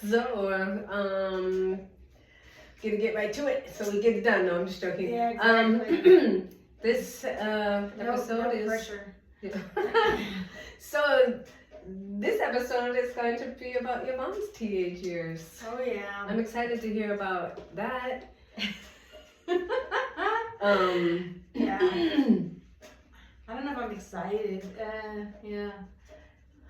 So, gonna get right to it so we get it done. No, I'm just joking. Yeah, exactly. This episode no is. pressure. So, this episode is going to be about your mom's teenage years. Oh yeah. I'm excited to hear about that. Yeah. I don't know if I'm excited. Yeah.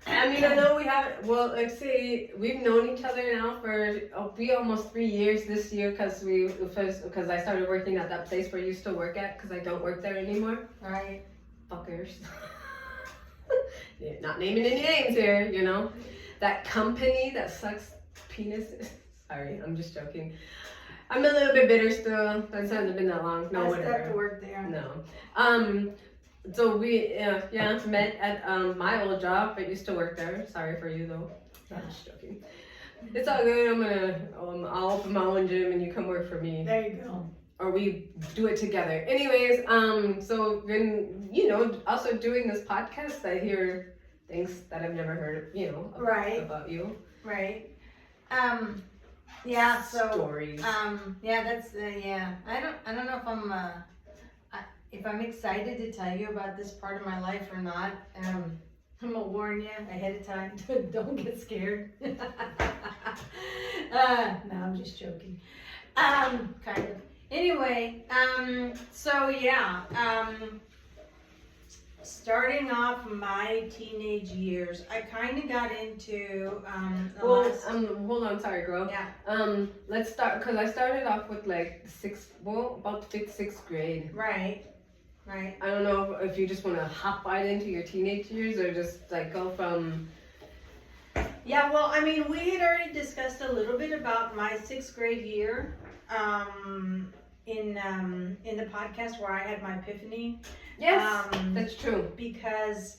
I mean, I know we have, well, let's say we've known each other now for, it'll be almost 3 years this year because I started working at that place where you used to work at because I don't work there anymore. Right. Fuckers. Yeah, not naming any names here, you know. That company that sucks penises. Sorry, I'm just joking. I'm a little bit bitter still. That hasn't been that long. No, I whatever. still have to work there. No. So we met at my old job, but used to work there. Sorry for you though. I'm just joking. It's all good. I'll open my own gym and you come work for me. There you go. Or we do it together. Anyways, so when also doing this podcast, I hear things that I've never heard, about you. Right. Yeah. So. Stories. Yeah. That's. Yeah. I don't know if I'm excited to tell you about this part of my life or not. I'm gonna warn you ahead of time. Don't get scared. No, I'm just joking. Kind of. Anyway, so yeah, starting off my teenage years, I kind of got into hold on, sorry, girl. Yeah. Let's start because I started off with like about sixth grade. Right. Right. I don't know if you just want to hop right into your teenage years or just like go from. Yeah. Well, I mean, we had already discussed a little bit about my 6th grade year. In the podcast where I had my epiphany. Yes, that's true. Because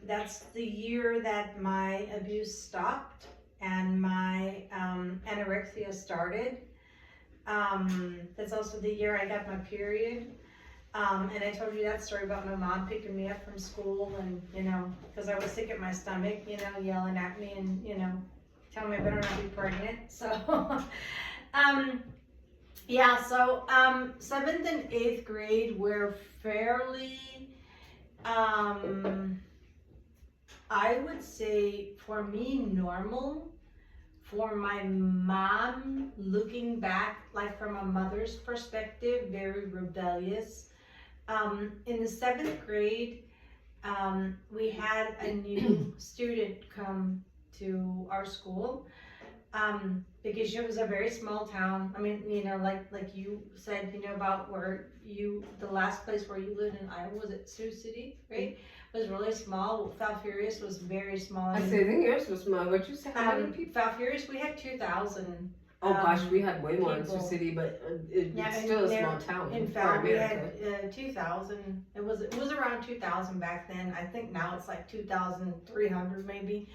that's the year that my abuse stopped and my anorexia started. That's also the year I got my period. And I told you that story about my mom picking me up from school and, because I was sick at my stomach, yelling at me and, telling me I better not be pregnant. So, yeah, so 7th and 8th grade were fairly, I would say for me normal. For my mom, looking back, like from a mother's perspective, very rebellious. In the 7th grade, we had a new student come to our school. Because it was a very small town. I mean, like you said, about the last place where you lived in Iowa, was it Sioux City, right? It was really small. Falfurrias was very small. I think yours was small. What'd you say? How many people? Falfurrias, we had 2,000. Oh gosh, we had way more in Sioux City, but it's still a small town. In fact, we had 2,000. It was around 2,000 back then. I think now it's like 2,300 maybe.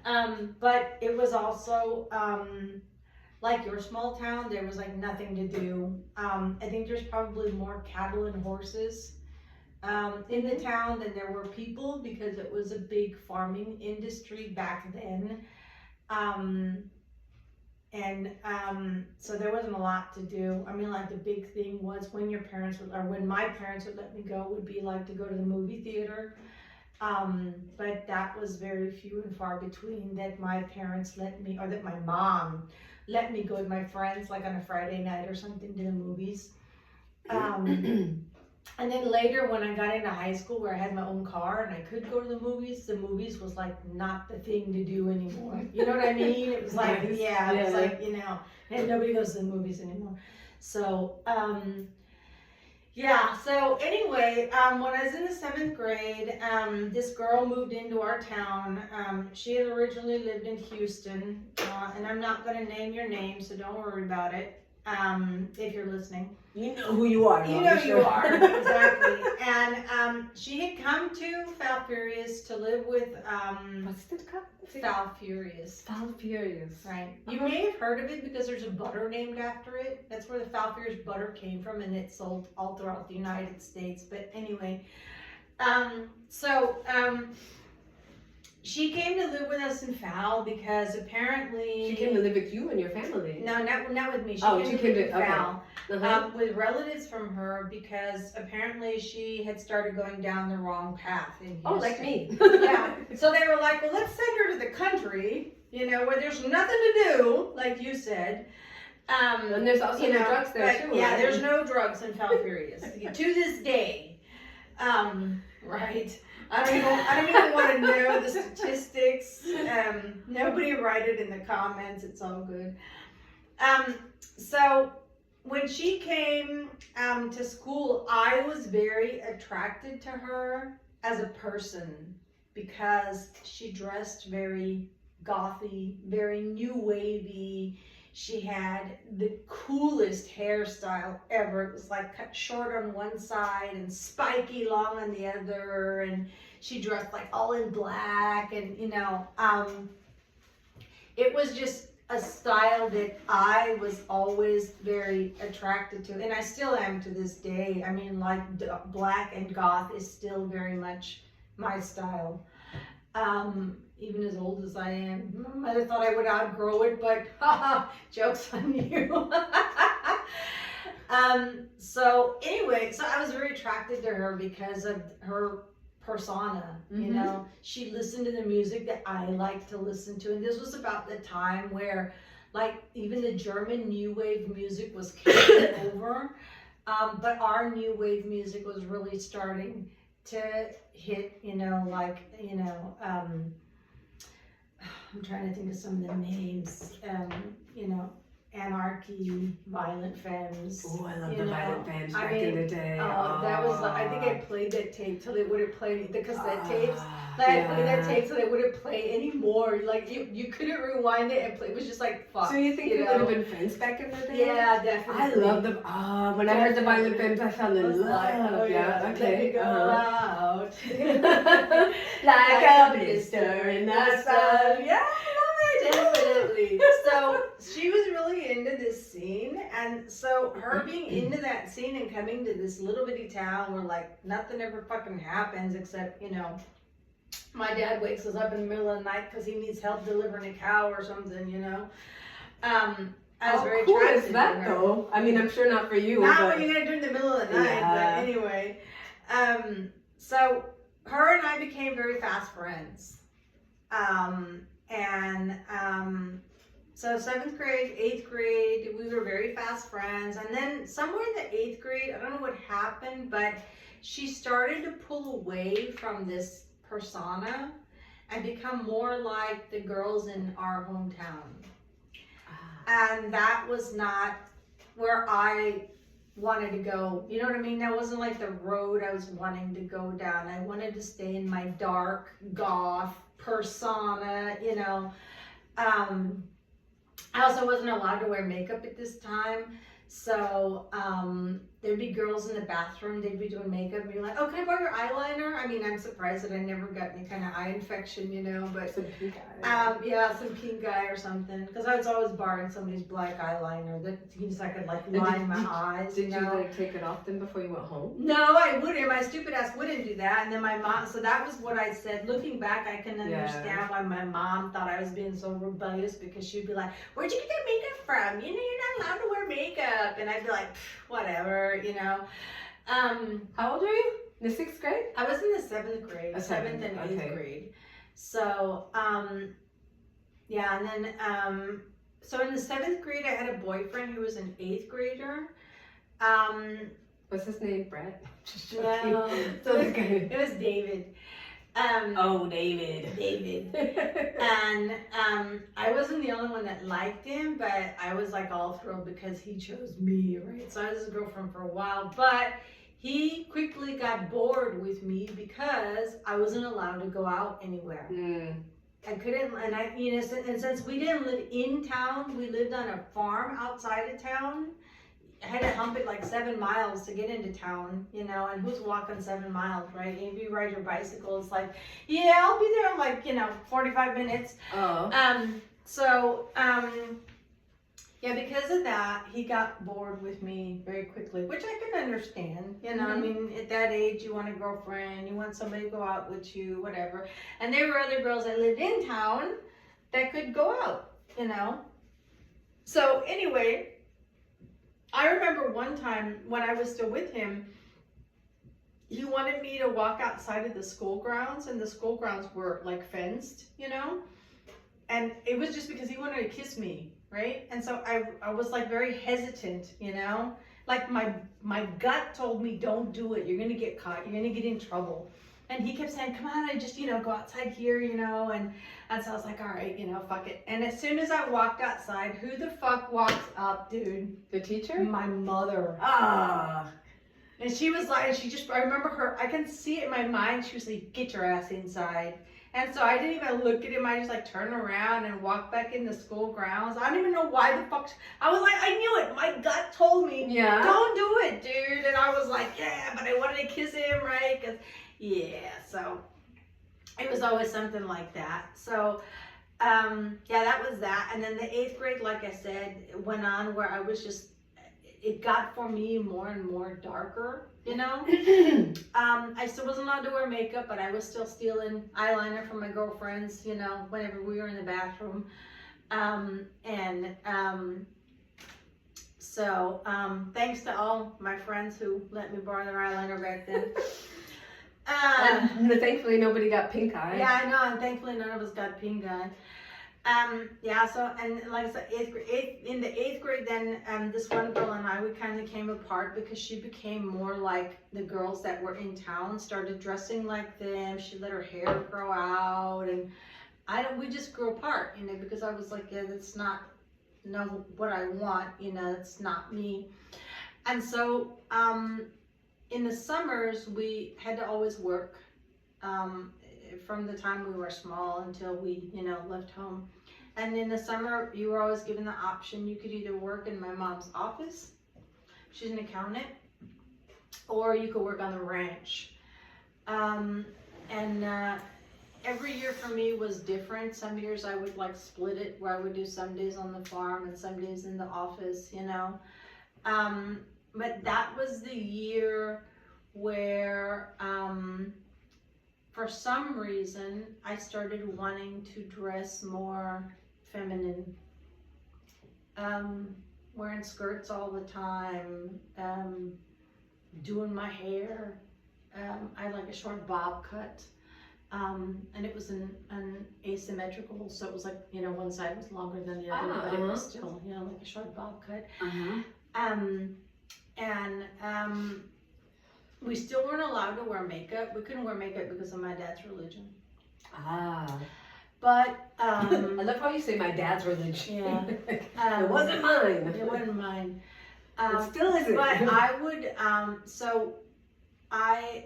But it was also like your small town. There was like nothing to do. I think there's probably more cattle and horses in the town than there were people because it was a big farming industry back then. So there wasn't a lot to do. I mean, like the big thing was when my parents would let me go would be like to go to the movie theater. But that was very few and far between that my parents let me, or that my mom let me go with my friends like on a Friday night or something to the movies. And then later when I got into high school where I had my own car and I could go to the movies was like not the thing to do anymore. You know what I mean? It was like, it was like, and nobody goes to the movies anymore. So, so anyway, when I was in the 7th grade, this girl moved into our town. She had originally lived in Houston, and I'm not going to name your name, so don't worry about it. If you're listening. You know who you are. You know who you are, exactly. And she had come to Falfurrias to live with, what's it called? Falfurrias. Falfurrias. Right. You may have heard of it because there's a butter named after it. That's where the Falfurrias butter came from, and it's sold all throughout the United States. But anyway, She came to live with us in Fowl because apparently She came to live with you and your family. No, not with me. She Oh, came she to came live to- in okay. Fowl, Uh-huh. with relatives from her because apparently she had started going down the wrong path in Houston. Oh, like me. Yeah. So they were like, well, let's send her to the country, where there's nothing to do, like you said. And there's also no drugs there but too. yeah, right? there's no drugs in Falfurrias to this day. Right. I don't even want to know the statistics. Nobody write it in the comments. It's all good. So when she came to school, I was very attracted to her as a person because she dressed very gothy, very new wavy. She had the coolest hairstyle ever. It was like cut short on one side and spiky long on the other. And she dressed like all in black. And, it was just a style that I was always very attracted to. And I still am to this day. I mean, like black and goth is still very much my style. Even as old as I am. My mother thought I would outgrow it, but joke's on you. So anyway, so I was very attracted to her because of her persona, She listened to the music that I like to listen to. And this was about the time where like even the German new wave music was kicking over. But our new wave music was really starting to hit, I'm trying to think of some of the names, Anarchy, Violent Femmes. Oh, I love the Violent Femmes back in the day. That was, I think I played that tape till they wouldn't play the cassette tapes. I played that tape till they wouldn't play anymore. Like you couldn't rewind it and play. It was just like fuck. So you think we would have been friends back in the day? Yeah, definitely. I love the. When I heard the Violent Femmes, I fell in love. Let me go out like a blister in the sun. Yeah, I love it. Definitely. So she was really into this scene, and so her being into that scene and coming to this little bitty town where like nothing ever fucking happens except my dad wakes us up in the middle of the night because he needs help delivering a cow or something. I was very cool attracted is that to her. though? I mean, I'm sure not for you. Not but... when you're gonna do it in the middle of the night, but anyway. So her and I became very fast friends. So 7th grade, 8th grade, we were very fast friends. And then somewhere in the 8th grade, I don't know what happened, but she started to pull away from this persona and become more like the girls in our hometown. And that was not where I wanted to go. You know what I mean? That wasn't like the road I was wanting to go down. I wanted to stay in my dark goth persona, I also wasn't allowed to wear makeup at this time. So there'd be girls in the bathroom, they'd be doing makeup and be like, oh, can I borrow your eyeliner? I mean, I'm surprised that I never got any kind of eye infection, but some pink eye. yeah, some pink eye or something. Because I was always borrowing somebody's black eyeliner that so I could line my eyes. Did you take it off then before you went home? No, I wouldn't. My stupid ass wouldn't do that. And then my mom, so that was what I said. Looking back, I can understand why my mom thought I was being so rebellious, because she'd be like, where'd you get that makeup from? You're not allowed to wear makeup. And I'd be like, whatever, How old are you? In the 6th grade? I was in the 7th grade, 7th and 8th okay. grade. So, and then, so in the 7th grade, I had a boyfriend who was an 8th grader. What's his name? Brett? Just joking. No, it was David. David. David. And I wasn't the only one that liked him, but I was like all thrilled because he chose me, right? So I was his girlfriend for a while, but he quickly got bored with me because I wasn't allowed to go out anywhere. I couldn't, and since we didn't live in town, we lived on a farm outside of town. I had to hump it like 7 miles to get into town, and who's walking 7 miles, right? And if you ride your bicycle, it's like, yeah, I'll be there in like, 45 minutes. Oh. Yeah, because of that, he got bored with me very quickly, which I can understand. You know, I mean, at that age, you want a girlfriend, you want somebody to go out with you, whatever. And there were other girls that lived in town that could go out, you know. So anyway, I remember one time when I was still with him, he wanted me to walk outside of the school grounds, and the school grounds were like fenced, you know. And it was just because he wanted to kiss me, right? And so I was like very hesitant, you know? Like my gut told me, don't do it. You're gonna get caught. You're gonna get in trouble. And he kept saying, come on, I just, you know, go outside here, you know? And so I was like, all right, you know, fuck it. And as soon as I walked outside, who the fuck walks up, dude? The teacher? My mother. And she was like, I remember her, I can see it in my mind. She was like, get your ass inside. And so I didn't even look at him. I just like turned around and walked back in the school grounds. I don't even know why the fuck. I was like, I knew it. My gut told me, yeah, don't do it, dude. And I was like, yeah, but I wanted to kiss him, right? So it was always something like that. So, yeah, that was that. And then the 8th grade, like I said, went on where I was just, it got for me more and more darker. You know, I still wasn't allowed to wear makeup, but I was still stealing eyeliner from my girlfriends, you know, whenever we were in the bathroom. So thanks to all my friends who let me borrow their eyeliner back then. Thankfully, nobody got pink eye. Yeah, I know, and thankfully none of us got pink eye. Yeah, so, and like I said, in the 8th grade, then this one girl and I, we kind of came apart because she became more like the girls that were in town, started dressing like them. She let her hair grow out, and we just grew apart, you know, because I was like, yeah, that's not what I want, you know, it's not me. And so in the summers, we had to always work. From the time we were small until we, you know, left home. And in the summer, you were always given the option. You could either work in my mom's office, she's an accountant, or you could work on the ranch. Every year for me was different. Some years I would like split it, where I would do some days on the farm and some days in the office, you know. But that was the year where for some reason, I started wanting to dress more feminine. Wearing skirts all the time, doing my hair. I had like a short bob cut, and it was an asymmetrical, so it was like, you know, one side was longer than the other, but it was still, you know, like a short bob cut. We still weren't allowed to wear makeup. We couldn't wear makeup because of my dad's religion. But I love how you say my dad's religion. Yeah. It wasn't mine. It wasn't mine. It still isn't. But I would, so I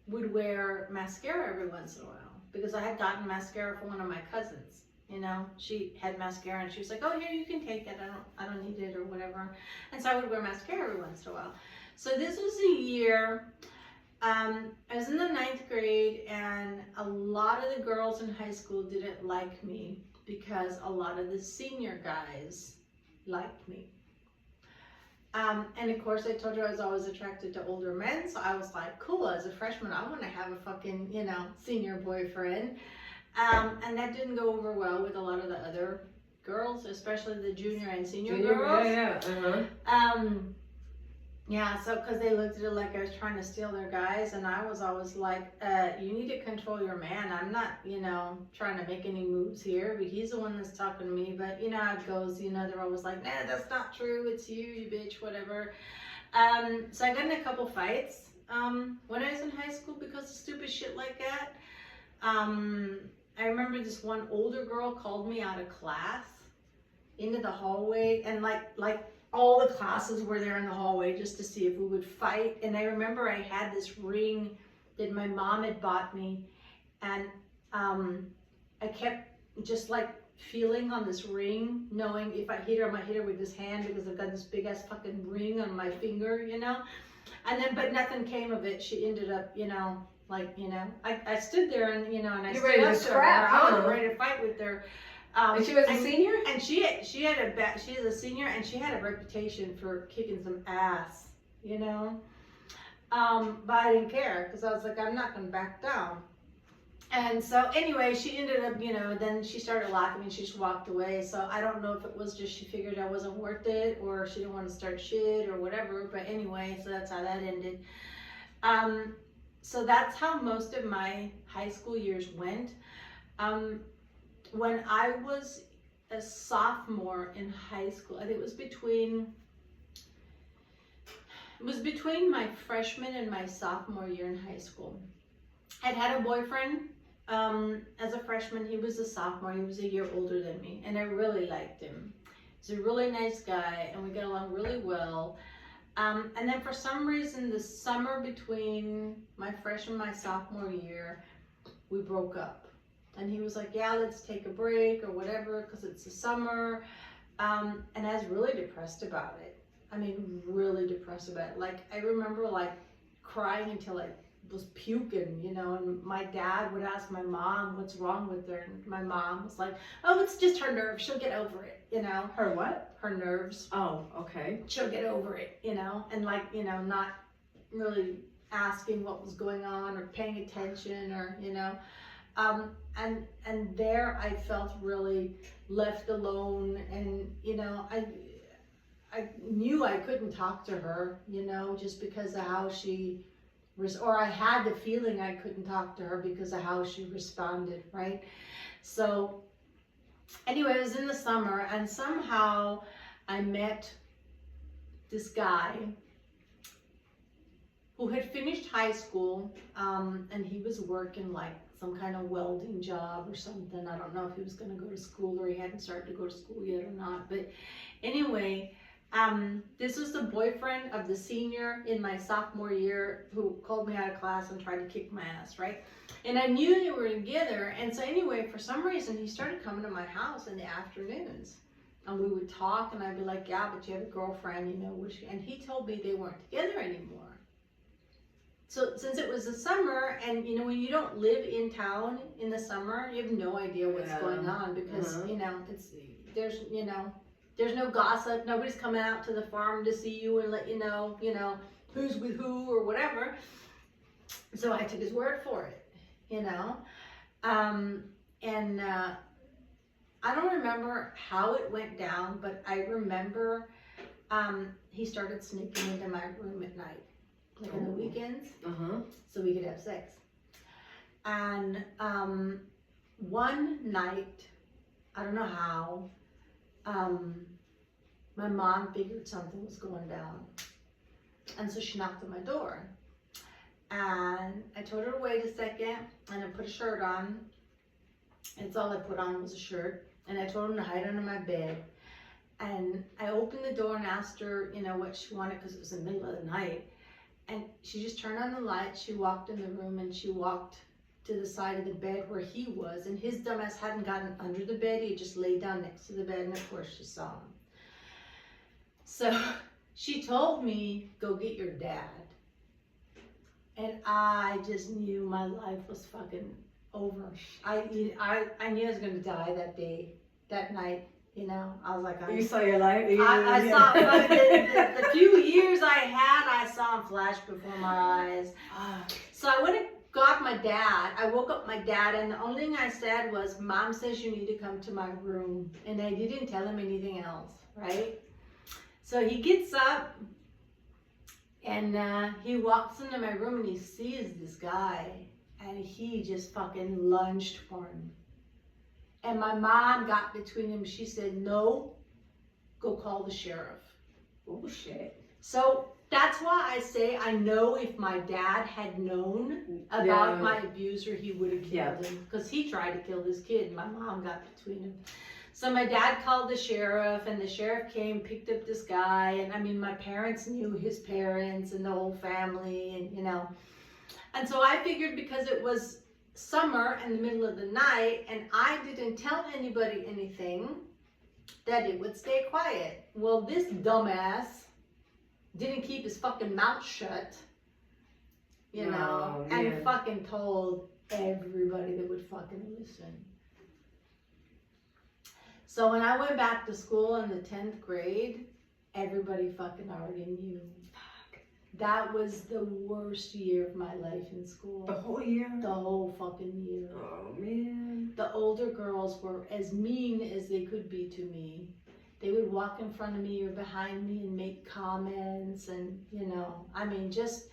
would wear mascara every once in a while because I had gotten mascara from one of my cousins. You know, she had mascara and she was like, oh, here, you can take it. I don't need it or whatever. And so I would wear mascara every once in a while. So this was a year, I was in the 9th grade, and a lot of the girls in high school didn't like me because a lot of the senior guys liked me. And of course, I told you I was always attracted to older men, so I was like, cool, as a freshman, I want to have a fucking, you know, senior boyfriend. And that didn't go over well with a lot of the other girls, especially the junior and senior girls. Yeah, so because they looked at it like I was trying to steal their guys, and I was always like, you need to control your man. I'm not, you know, trying to make any moves here, but he's the one that's talking to me. But you know how it goes, you know, they're always like, nah, that's not true, it's you, you bitch, whatever. So I got in a couple fights when I was in high school because of stupid shit like that. I remember this one older girl called me out of class into the hallway, and like all the classes were there in the hallway just to see if we would fight. And I remember I had this ring that my mom had bought me, and I kept just like feeling on this ring, knowing if I hit her, I might hit her with this hand because I've got this big ass fucking ring on my finger, you know. And then, but nothing came of it. She ended up, you know, like, you know, I stood there and, you know, and I stood up to her. I was ready to fight with her. And she was a senior? And she is a senior, and she had a reputation for kicking some ass, you know. But I didn't care because I was like, I'm not gonna back down. And so anyway, she ended up, you know, then she started laughing and she just walked away. So I don't know if it was just she figured I wasn't worth it, or she didn't want to start shit or whatever. But anyway, so that's how that ended. So that's how most of my high school years went. When I was a sophomore in high school, I think it was between my freshman and my sophomore year in high school. I'd had a boyfriend as a freshman. He was a sophomore. He was a year older than me, and I really liked him. He's a really nice guy, and we got along really well. And then for some reason, the summer between my freshman and my sophomore year, we broke up. And he was like, yeah, let's take a break or whatever, because it's the summer. And I was really depressed about it. I mean, really depressed about it. Like, I remember like crying until I was puking, you know, and my dad would ask my mom what's wrong with her. And my mom was like, oh, it's just her nerves. She'll get over it, you know. Her what? Her nerves. Oh, okay. She'll get over it, you know, and like, you know, not really asking what was going on or paying attention or, you know. And there I felt really left alone, and, you know, I knew I couldn't talk to her, you know, just because of how she was, or I had the feeling I couldn't talk to her because of how she responded, right? So anyway, it was in the summer, and somehow I met this guy who had finished high school, and he was working like some kind of welding job or something. I don't know if he was going to go to school or he hadn't started to go to school yet or not. But anyway, this was the boyfriend of the senior in my sophomore year who called me out of class and tried to kick my ass, right? And I knew they were together. And so anyway, for some reason, he started coming to my house in the afternoons. And we would talk, and I'd be like, yeah, but you have a girlfriend, you know. And he told me they weren't together anymore. So since it was the summer, and you know, when you don't live in town in the summer, you have no idea what's going on, because you know, there's no gossip. Nobody's coming out to the farm to see you and let you know, who's with who or whatever. So I took his word for it, you know. And I don't remember how it went down, but I remember he started sneaking into my room at night. Like on the weekends, so we could have sex. And one night, I don't know how, my mom figured something was going down. And so she knocked on my door. And I told her to wait a second, and I put a shirt on. It's all I put on was a shirt. And I told him to hide under my bed. And I opened the door and asked her, you know, what she wanted, because it was in the middle of the night. And she just turned on the light, she walked in the room, and she walked to the side of the bed where he was. And his dumbass hadn't gotten under the bed, he just laid down next to the bed, and of course she saw him. So she told me, go get your dad. And I just knew my life was fucking over. I knew I was gonna die that day, that night. You know, I was like, you saw your life? I saw the few years I had, I saw him flash before my eyes. So I went and got my dad. I woke up my dad, and the only thing I said was, Mom says you need to come to my room. And I didn't tell him anything else, right? So he gets up, and he walks into my room, and he sees this guy, and he just fucking lunged for him. And my mom got between them. She said, no, go call the sheriff. Oh, shit. So that's why I say, I know if my dad had known about my abuser, he would have killed him. Because he tried to kill this kid, and my mom got between them. So my dad called the sheriff, and the sheriff came, picked up this guy. And I mean, my parents knew his parents and the whole family, and you know. And so I figured, because it was summer in the middle of the night, and I didn't tell anybody anything, that it would stay quiet. Well, this dumbass didn't keep his fucking mouth shut, you know, and fucking told everybody that would fucking listen. So when I went back to school in the 10th grade, everybody fucking already knew. That was the worst year of my life in school. The whole year? The whole fucking year. Oh, man. The older girls were as mean as they could be to me. They would walk in front of me or behind me and make comments and, you know, I mean, just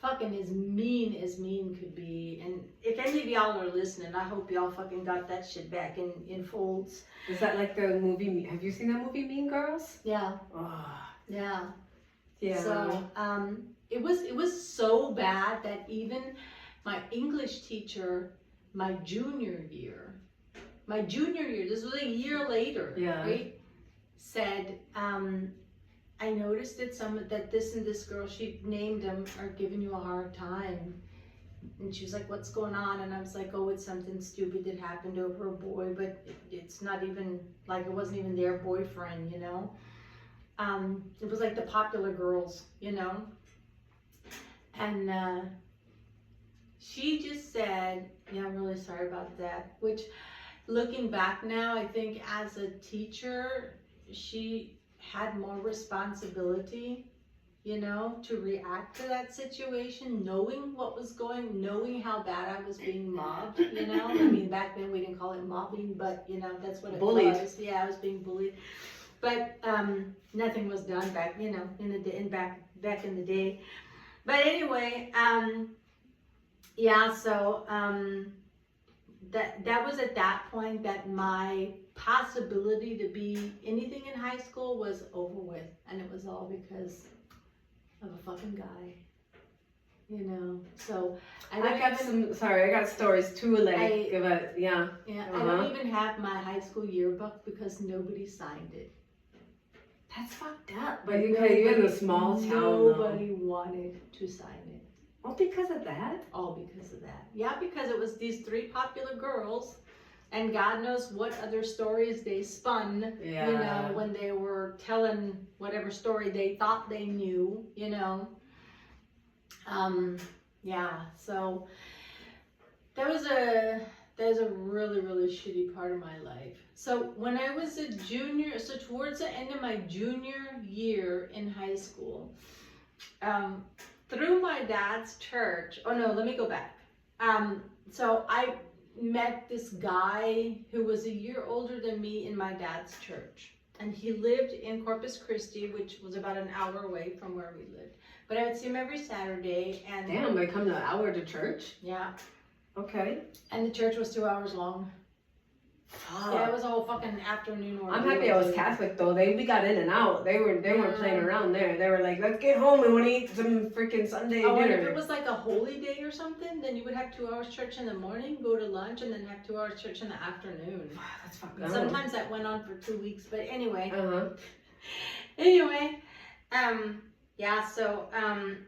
fucking as mean could be. And if any of y'all are listening, I hope y'all fucking got that shit back in folds. Is that like the movie, have you seen that movie, Mean Girls? Yeah. Oh. Yeah. Yeah. So it was so bad that even my English teacher, my junior year, this was a year later, Yeah. right? Said, I noticed that this and this girl, she named them, are giving you a hard time. And she was like, what's going on? And I was like, oh, it's something stupid that happened over a boy, but it's not even, like, it wasn't even their boyfriend, you know? It was like the popular girls, you know? And she just said, yeah, I'm really sorry about that. Which, looking back now, I think as a teacher, she had more responsibility, you know, to react to that situation, knowing how bad I was being mobbed, you know? I mean, back then we didn't call it mobbing, but, you know, that's what it was. Yeah, I was being bullied. But nothing was done back, you know, back in the day. But anyway, yeah, so that was at that point that my possibility to be anything in high school was over with, and it was all because of a fucking guy, you know. So I got stories too, like about, yeah. Yeah, I don't even have my high school yearbook because nobody signed it. That's fucked up. But you're in a small town. Nobody wanted to sign it. All because of that? All because of that. Yeah, because it was these 3 popular girls, and God knows what other stories they spun, you know, when they were telling whatever story they thought they knew, you know. Yeah, so that was a really, really shitty part of my life. So when I was a junior, so towards the end of my junior year in high school, through my dad's church, oh no, let me go back. So I met this guy who was a year older than me in my dad's church. And he lived in Corpus Christi, which was about an hour away from where we lived. But I would see him every Saturday. And damn, they come an hour to church? Yeah. Okay. And the church was 2 hours long. Yeah, it was a whole fucking afternoon. I'm happy I was Catholic though. We got in and out. They weren't playing around there. They were like, let's get home and want to eat some freaking Sunday dinner. And if it was like a holy day or something, then you would have 2 hours church in the morning, go to lunch, and then have 2 hours church in the afternoon. Wow, that's fucking. Sometimes that went on for 2 weeks, but anyway. Anyway, yeah, so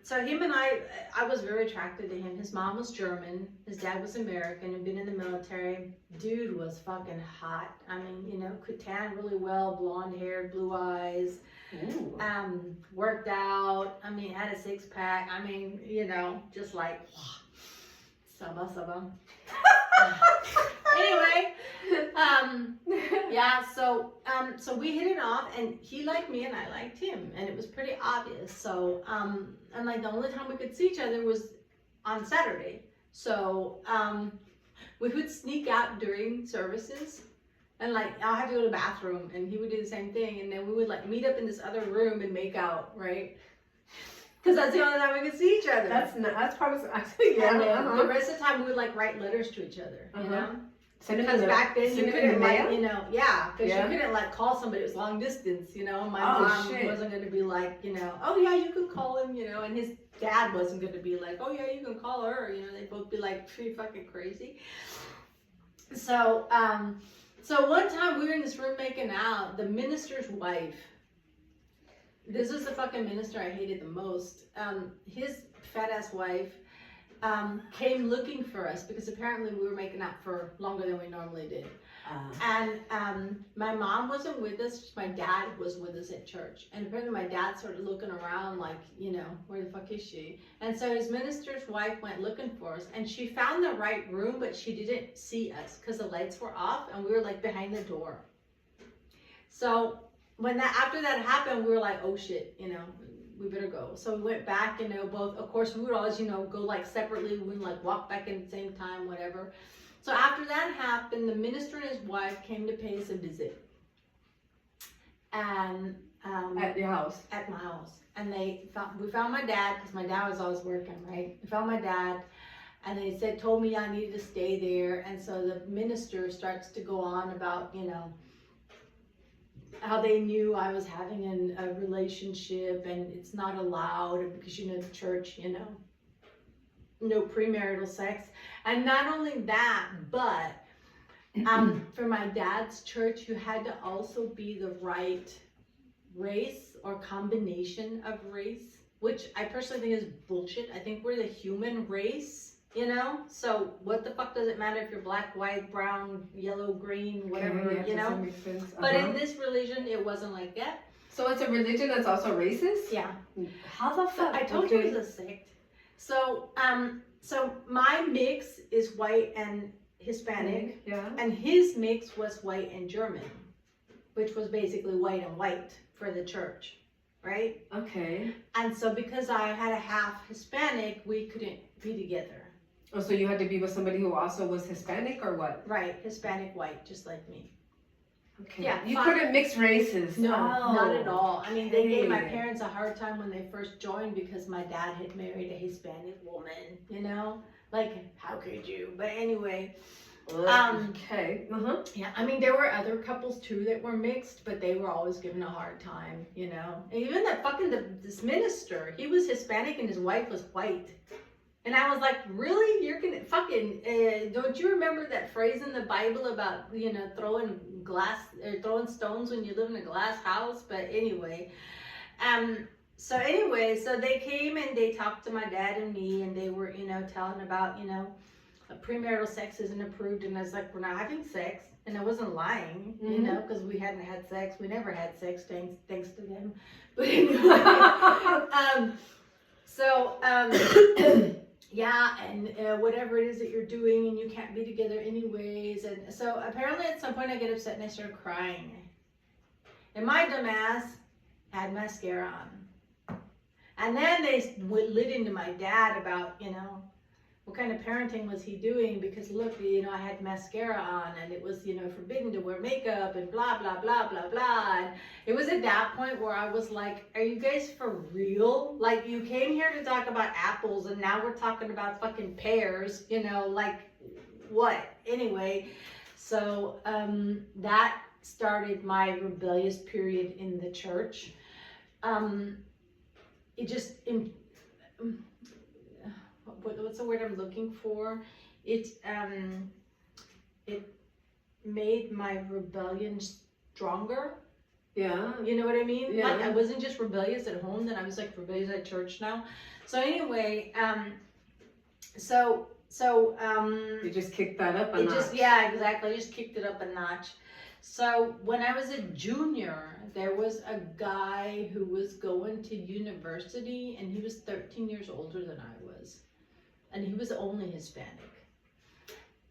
him and I was very attracted to him. His mom was German, his dad was American, had been in the military. Dude was fucking hot. I mean, you know, could tan really well, blonde hair, blue eyes. Ooh. Worked out. I mean, had a 6-pack. I mean, you know, just like sama. Anyway, yeah, so we hit it off, and he liked me and I liked him, and it was pretty obvious. So and like the only time we could see each other was on Saturday. So we would sneak out during services, and like I'll have to go to the bathroom, and he would do the same thing, and then we would like meet up in this other room and make out, right? Because that's the only time we could see each other. That's probably yeah. The rest of the time we would like write letters to each other, you know. Because back then you couldn't like, you know, because you couldn't like call somebody. It was long distance, you know. My mom wasn't going to be like, you know, oh yeah, you can call him, you know, and his dad wasn't going to be like, oh yeah, you can call her, you know. They'd both be like pretty fucking crazy. So one time we were in this room making out. The minister's wife. This is the fucking minister I hated the most. His fat ass wife came looking for us because apparently we were making out for longer than we normally did. And my mom wasn't with us. My dad was with us at church. And apparently my dad started looking around like, you know, where the fuck is she? And so his minister's wife went looking for us. And she found the right room, but she didn't see us because the lights were off and we were like behind the door. So after that happened, we were like, oh shit, we better go. So we went back, both, of course, we would always, go like separately. We wouldn't like walk back at the same time, whatever. So after that happened, the minister and his wife came to pay us a visit. And at your house? At my house. And we found my dad, because my dad was always working, right? We found my dad, and they told me I needed to stay there. And so the minister starts to go on about, how they knew I was having a relationship, and it's not allowed because, the church, no premarital sex. And not only that, but for my dad's church, you had to also be the right race or combination of race, which I personally think is bullshit. I think we're the human race, so what the fuck does it matter if you're black, white, brown, yellow, green, whatever, Makes sense. But in this religion it wasn't like that. So it's a religion that's also racist? Yeah. How the fuck? I told you it was a sect. So my mix is white and Hispanic. Yeah. And his mix was white and German, which was basically white and white for the church, right? Okay. And so because I had a half Hispanic, we couldn't be together. Oh, so you had to be with somebody who also was Hispanic or what? Right, Hispanic white, just like me. Okay. Yeah, You couldn't mix races. No, Oh. not at all. I mean, they gave my Okay. parents a hard time when they first joined because my dad had married a Hispanic woman, Like, how could you? But anyway, okay. yeah, I mean, there were other couples too that were mixed, but they were always given a hard time, And even that this minister, he was Hispanic and his wife was white. And I was like, really? You're gonna don't you remember that phrase in the Bible about, throwing stones when you live in a glass house? But anyway, so they came and they talked to my dad and me, and they were, telling about, premarital sex isn't approved. And I was like, we're not having sex. And I wasn't lying, because we hadn't had sex. We never had sex, thanks to them. But anyway, yeah, and whatever it is that you're doing, and you can't be together anyways. And so apparently at some point I get upset and I start crying. And my dumbass had mascara on. And then they lit into my dad about, what kind of parenting was he doing? Because look, I had mascara on, and it was, forbidden to wear makeup and blah, blah, blah, blah, blah. And it was at that point where I was like, are you guys for real? Like, you came here to talk about apples, and now we're talking about fucking pears, like, what? Anyway, so that started my rebellious period in the church. It just... what's the word I'm looking for? It made my rebellion stronger. Yeah. You know what I mean? Yeah. Like, I wasn't just rebellious at home, then I was like rebellious at church now. So anyway, you just kicked that up a notch. Yeah, exactly. I just kicked it up a notch. So when I was a junior, there was a guy who was going to university, and he was 13 years older than I was. And he was only Hispanic.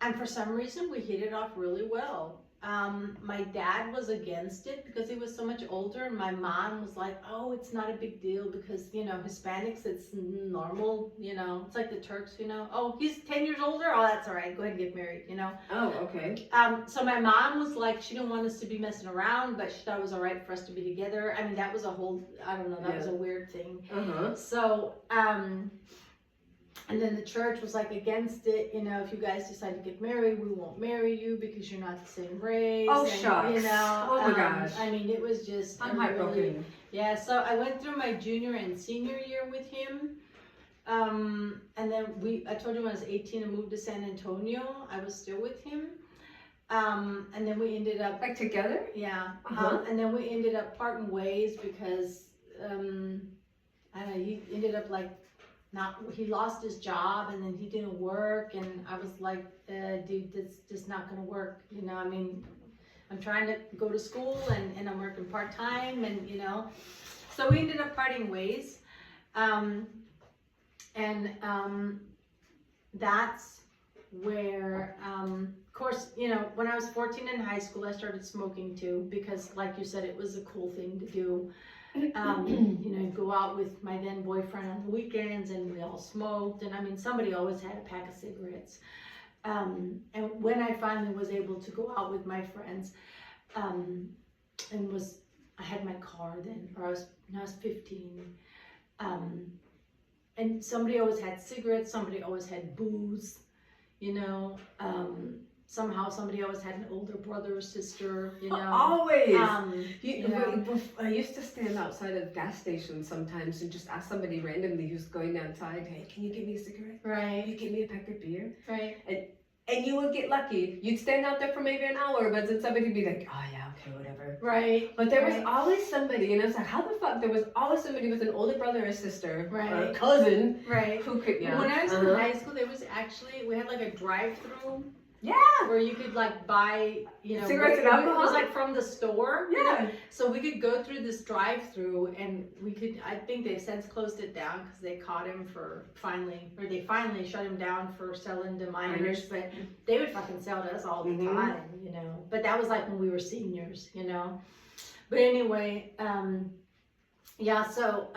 And for some reason, we hit it off really well. My dad was against it because he was so much older, and my mom was like, oh, it's not a big deal because, Hispanics, it's normal, it's like the Turks, oh, he's 10 years older, oh, that's all right, go ahead and get married, Oh, okay. So my mom was like, she didn't want us to be messing around, but she thought it was all right for us to be together. I mean, that was a whole, I don't know, that was a weird thing. So, and then the church was like against it, if you guys decide to get married, we won't marry you because you're not the same race. Oh, and, shucks. Oh my gosh. I mean, it was just... I'm heartbroken. Yeah, so I went through my junior and senior year with him. And then I told you when I was 18, I moved to San Antonio. I was still with him. And then we ended up... Like together? Yeah. And then we ended up parting ways because, I don't know, he ended up like... he lost his job, and then he didn't work, and I was like, dude, that's just not gonna work. I mean, I'm trying to go to school, and I'm working part-time, and so we ended up parting ways. That's where, of course, you know, when I was 14 in high school, I started smoking too, because like you said, it was a cool thing to do. You know, go out with my then boyfriend on the weekends and we all smoked. And I mean, somebody always had a pack of cigarettes. And when I finally was able to go out with my friends, and I had my car then, or I was 15. And somebody always had cigarettes, somebody always had booze, you know. Somehow somebody always had an older brother or sister, you know. Always. Yeah. I used to stand outside of gas stations sometimes and just ask somebody randomly who's going outside, hey, can you give me a cigarette? Can Right, you give me a pack of beer? right. And you would get lucky. You'd stand out there for maybe an hour, but then somebody would be like, oh yeah, okay, whatever. Right. But there was right. always somebody, and I was like, how the fuck? There was always somebody with an older brother or sister or a Right. cousin Right. who could, yeah. When I was in high school, there was actually, we had like a drive-through. Yeah. Where you could like buy, you know, Cigarettes and it alcohol? was like from the store. you know? Yeah. So we could go through this drive-through, and we could. I think they've since closed it down because they caught him for they finally shut him down for selling to minors. But they would fucking sell to us all the time, you know. But that was like when we were seniors, you know. But anyway, yeah. So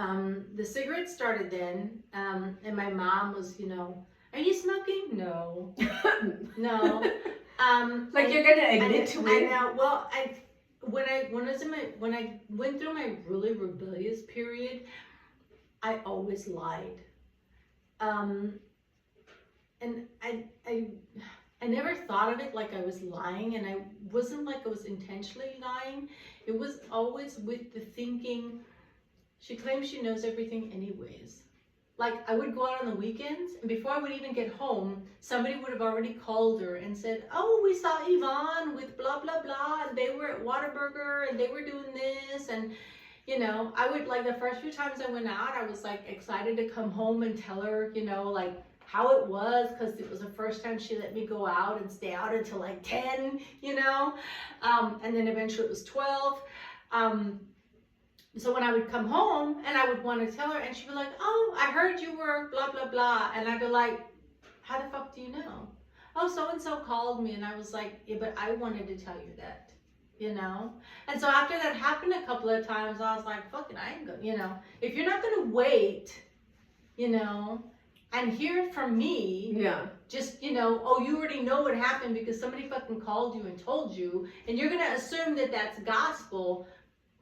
the cigarettes started then, and my mom was, you know, are you smoking? No, no. Like you're gonna admit to I it. know. Well, when I went through my really rebellious period, I always lied. And I never thought of it like I was lying, and I wasn't like I was intentionally lying. It was always with the thinking, she claims she knows everything anyways. Like, I would go out on the weekends, and before I would even get home, somebody would have already called her and said, oh, we saw Yvonne with blah, blah, blah, and they were at Whataburger, and they were doing this, and, you know, I would, like, the first few times I went out, I was, like, excited to come home and tell her, you know, like, how it was, because it was the first time she let me go out and stay out until, like, 10, you know, and then eventually it was 12, so when I would come home and I would want to tell her, and she'd be like, oh, I heard you were blah, blah, blah. And I'd be like, how the fuck do you know? Oh, so-and-so called me. And I was like, yeah, but I wanted to tell you that, you know? And so after that happened a couple of times, I was like, fuck it, I ain't gonna, you know, if you're not going to wait, you know, and hear it from me, Yeah. just, you know, oh, you already know what happened because somebody fucking called you and told you, and you're going to assume that that's gospel,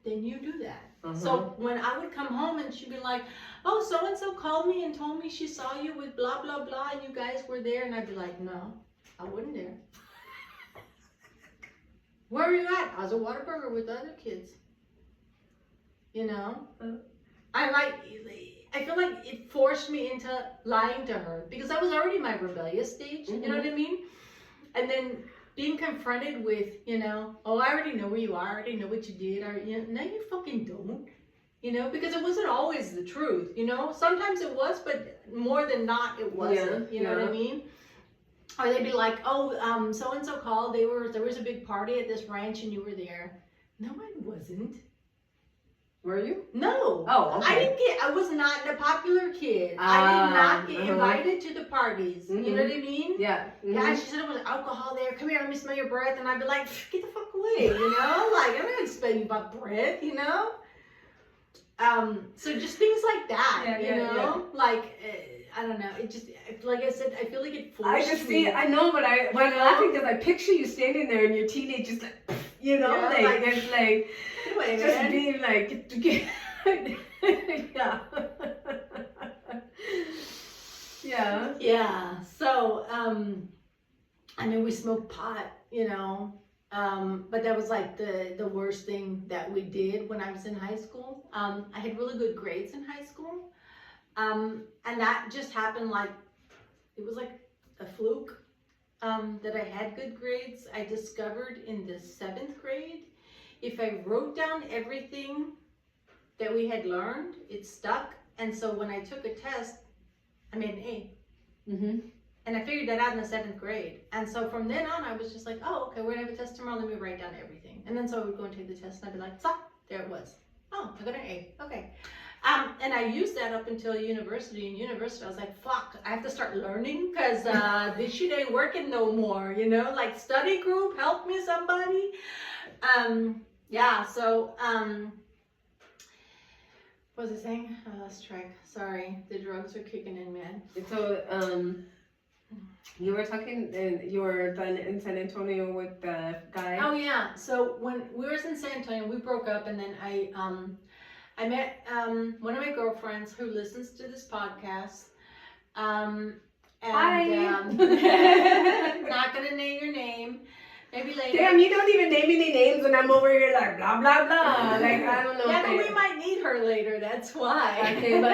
then you do that. So when I would come home and she'd be like, oh, so-and-so called me and told me she saw you with blah, blah, blah, and you guys were there. And I'd be like, no, I wasn't there. Where were you at? I was at Whataburger with the other kids. You know? I feel like it forced me into lying to her because I was already in my rebellious stage. You know what I mean? And then being confronted with, you know, oh, I already know where you are, I already know what you did, or, you know, no, you fucking don't, you know, because it wasn't always the truth, you know, sometimes it was, but more than not, it wasn't, you know what I mean, or they'd be like, oh, so-and-so called, there was a big party at this ranch, and you were there. No, I wasn't. Were you? No. Oh, okay. I was not the popular kid. I did not get invited to the parties. You know what I mean? Yeah. Yeah, she said it was alcohol there. Come here, let me smell your breath. And I'd be like, get the fuck away, you know? Like, I'm not expecting about breath, you know? So just things like that, you know? Yeah. Like, I don't know. It just, like I said, I feel like it forced I just see, I know, but I'm laughing because I picture you standing there and your teenage just like, you know, yeah, like, it's like, anyway, just man. being like, yeah. Yeah. Yeah. So, I mean, we smoked pot, you know, but that was like the worst thing that we did when I was in high school. I had really good grades in high school. And that just happened like, it was like a fluke, that I had good grades. I discovered in the 7th grade, if I wrote down everything that we had learned, it stuck. And so when I took a test, I made an A. And I figured that out in the 7th grade. And so from then on, I was just like, oh, okay, we're gonna have a test tomorrow. Let me write down everything. And then so I would go and take the test, and I'd be like, stop, there it was. Oh, I got an A. Okay. And I used that up until university. In university, I was like, fuck, I have to start learning because this shit ain't working no more, you know? Like, study group, help me somebody. Yeah, so, what was I saying? I lost track. Sorry, the drugs are kicking in, man. So, you were talking, and you were done in San Antonio with the guy. Oh yeah. So when we were in San Antonio, we broke up, and then I met one of my girlfriends who listens to this podcast. And Hi. not gonna name your name. Maybe later. Damn, you don't even name any names, and I'm over here like blah blah blah. Like I don't know. Yeah, but we might need her later. That's why. Okay, but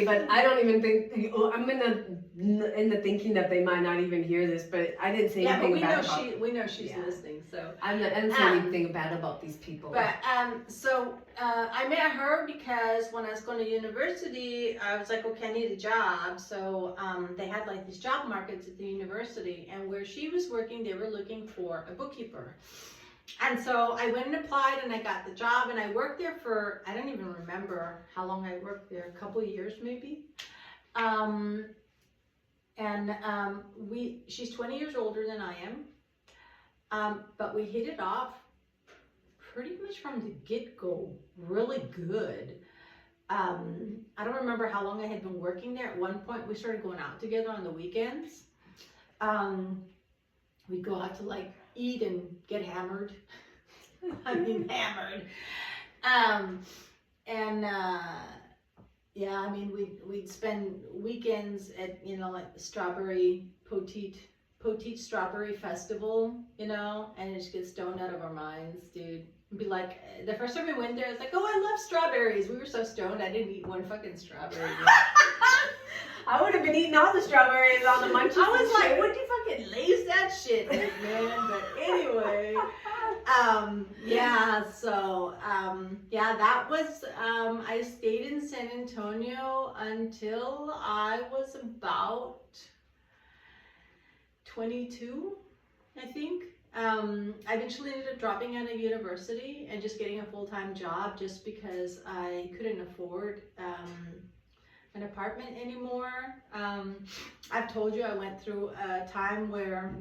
but I don't even think I'm in the thinking that they might not even hear this. But I didn't say anything bad about. We know she's listening. So I didn't say anything bad about these people. But so I met her because when I was going to university, I was like, okay, I need a job. So they had like these job markets at the university, and where she was working, they were looking for a bookkeeper. And so I went and applied, and I got the job, and I worked there for, I don't even remember how long I worked there, a couple of years maybe. She's 20 years older than I am, but we hit it off pretty much from the get-go, really good. I don't remember how long I had been working there. At one point, we started going out together on the weekends. We'd go out to like eat and get hammered. I mean, hammered. Yeah, I mean, we'd spend weekends at, you know, like the strawberry Poteet Strawberry Festival, you know, and just get stoned out of our minds, dude. Be like, the first time we went there, I was like, oh, I love strawberries. We were so stoned, I didn't eat one fucking strawberry. I would have been eating all the strawberries on the munchies. I was like, what do you fucking lace that shit with, man? But anyway, yeah, so, yeah, that was, I stayed in San Antonio until I was about 22, I think. I eventually ended up dropping out of university and just getting a full-time job just because I couldn't afford an apartment anymore. I've told you I went through a time where,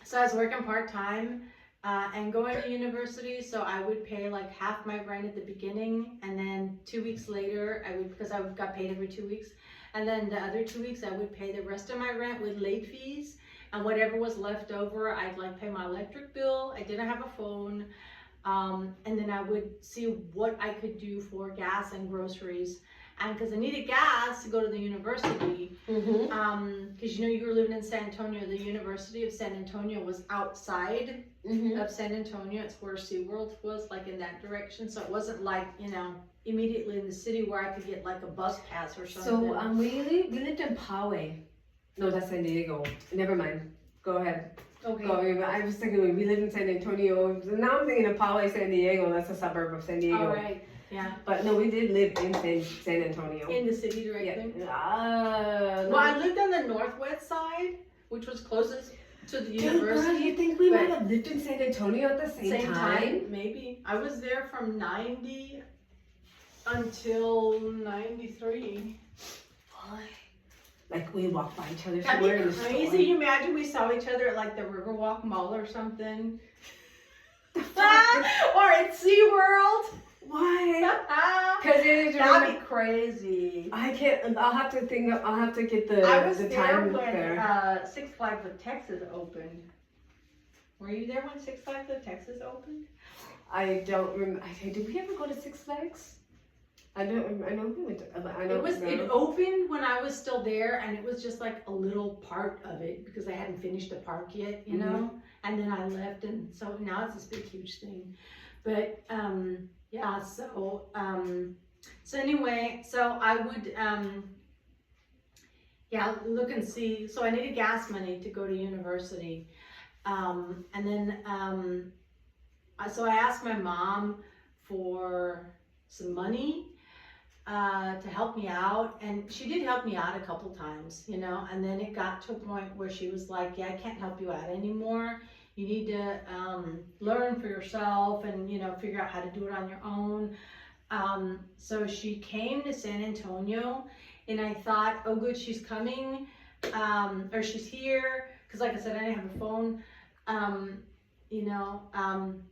so I was working part-time and going to university, so I would pay like half my rent at the beginning, and then 2 weeks later, because I got paid every 2 weeks, and then the other 2 weeks I would pay the rest of my rent with late fees. And whatever was left over, I'd like pay my electric bill. I didn't have a phone. And then I would see what I could do for gas and groceries. And because I needed gas to go to the university, because you know, you were living in San Antonio, the University of San Antonio was outside of San Antonio. It's where SeaWorld was, like in that direction. So it wasn't like, you know, immediately in the city where I could get like a bus pass or something. So we lived in Poway. No, that's San Diego. Never mind. Go ahead. Okay. I was thinking we live in San Antonio. Now I'm thinking of Poway, San Diego. That's a suburb of San Diego. All right. Yeah. But no, we did live in San Antonio. In the city directly? Yeah. Well, I lived on the northwest side, which was closest to the university. Girl, you think we might have lived in San Antonio at the same time? Maybe. I was there from 90 until 93. What? Like we walked by each other That'd somewhere be in the store. crazy. You imagine we saw each other at like the Riverwalk Mall or something. Or at SeaWorld. Why? Because that'd be crazy. I can't. I'll have to think. I'll have to get the. I was the there time when there. Six Flags of Texas opened. Were you there when Six Flags of Texas opened? I don't remember. Did we ever go to Six Flags? I don't. I know we went. It opened when I was still there, and it was just like a little part of it because I hadn't finished the park yet, you know. And then I left, and so now it's this big, huge thing. But yeah. So anyway, so I would yeah, look and see. So I needed gas money to go to university, and then so I asked my mom for some money to help me out, and she did help me out a couple times, you know. And then it got to a point where she was like, yeah, I can't help you out anymore You need to learn for yourself and, you know, figure out how to do it on your own. So she came to San Antonio, and I thought, oh good, she's coming, or she's here, because like I said, I didn't have a phone. You know,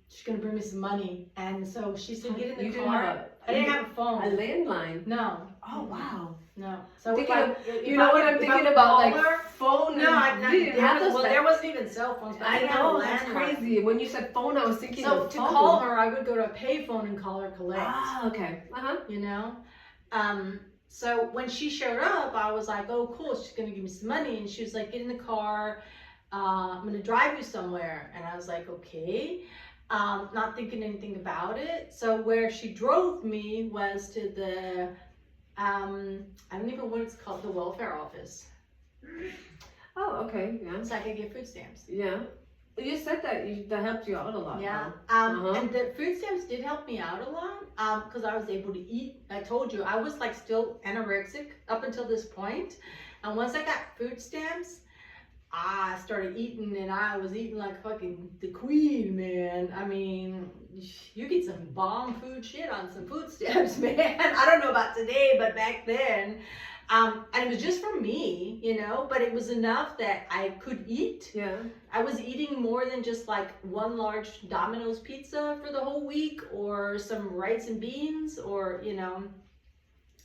she's gonna bring me some money, and so she said, get in the car. I didn't have a phone. A landline? No. Oh wow. No. So you know what I'm thinking about, like phone. No, there wasn't even cell phones. But I know, that's crazy. When you said phone, I was thinking so of to phone. call her, I would go to a payphone and call her collect. Ah, okay. You know, so when she showed up, I was like, oh cool, she's gonna give me some money, and she was like, get in the car. I'm gonna drive you somewhere, and I was like, okay. Not thinking anything about it. So where she drove me was to the I don't even know what it's called, the welfare office. Oh, okay, yeah. So I could get food stamps. Yeah. You said that helped you out a lot. Yeah. Huh? And the food stamps did help me out a lot. Because I was able to eat. I told you, I was like still anorexic up until this point. And once I got food stamps, I started eating, and I was eating like fucking the queen, man. I mean, you get some bomb food shit on some food stamps, man. I don't know about today, but back then, and it was just for me, you know, but it was enough that I could eat. Yeah. I was eating more than just like one large Domino's pizza for the whole week, or some rice and beans, or, you know.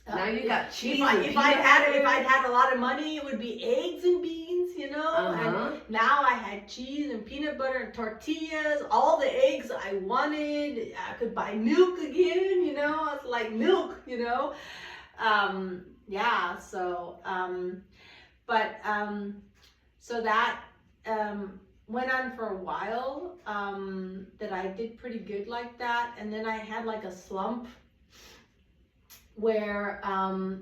Now you got cheese. If I'd had a lot of money, it would be eggs and beans, you know. And now I had cheese and peanut butter and tortillas, all the eggs I wanted. I could buy milk again, you know. I was like, milk, you know. Yeah. So, so that went on for a while. That I did pretty good like that, and then I had like a slump where I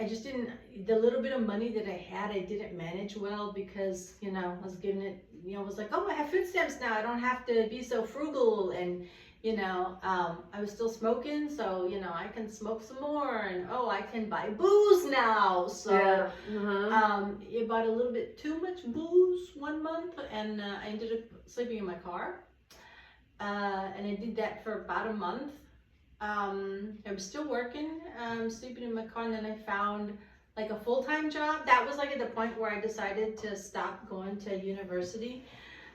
just didn't, the little bit of money that I had, I didn't manage well, because, you know, I was giving it, you know, I was like, oh, I have food stamps now, I don't have to be so frugal, and, you know, I was still smoking, so, you know, I can smoke some more, and, oh, I can buy booze now, so, yeah. I bought a little bit too much booze one month, and I ended up sleeping in my car, and I did that for about a month. I was still working, sleeping in my car, and then I found like a full-time job. That was like at the point where I decided to stop going to university,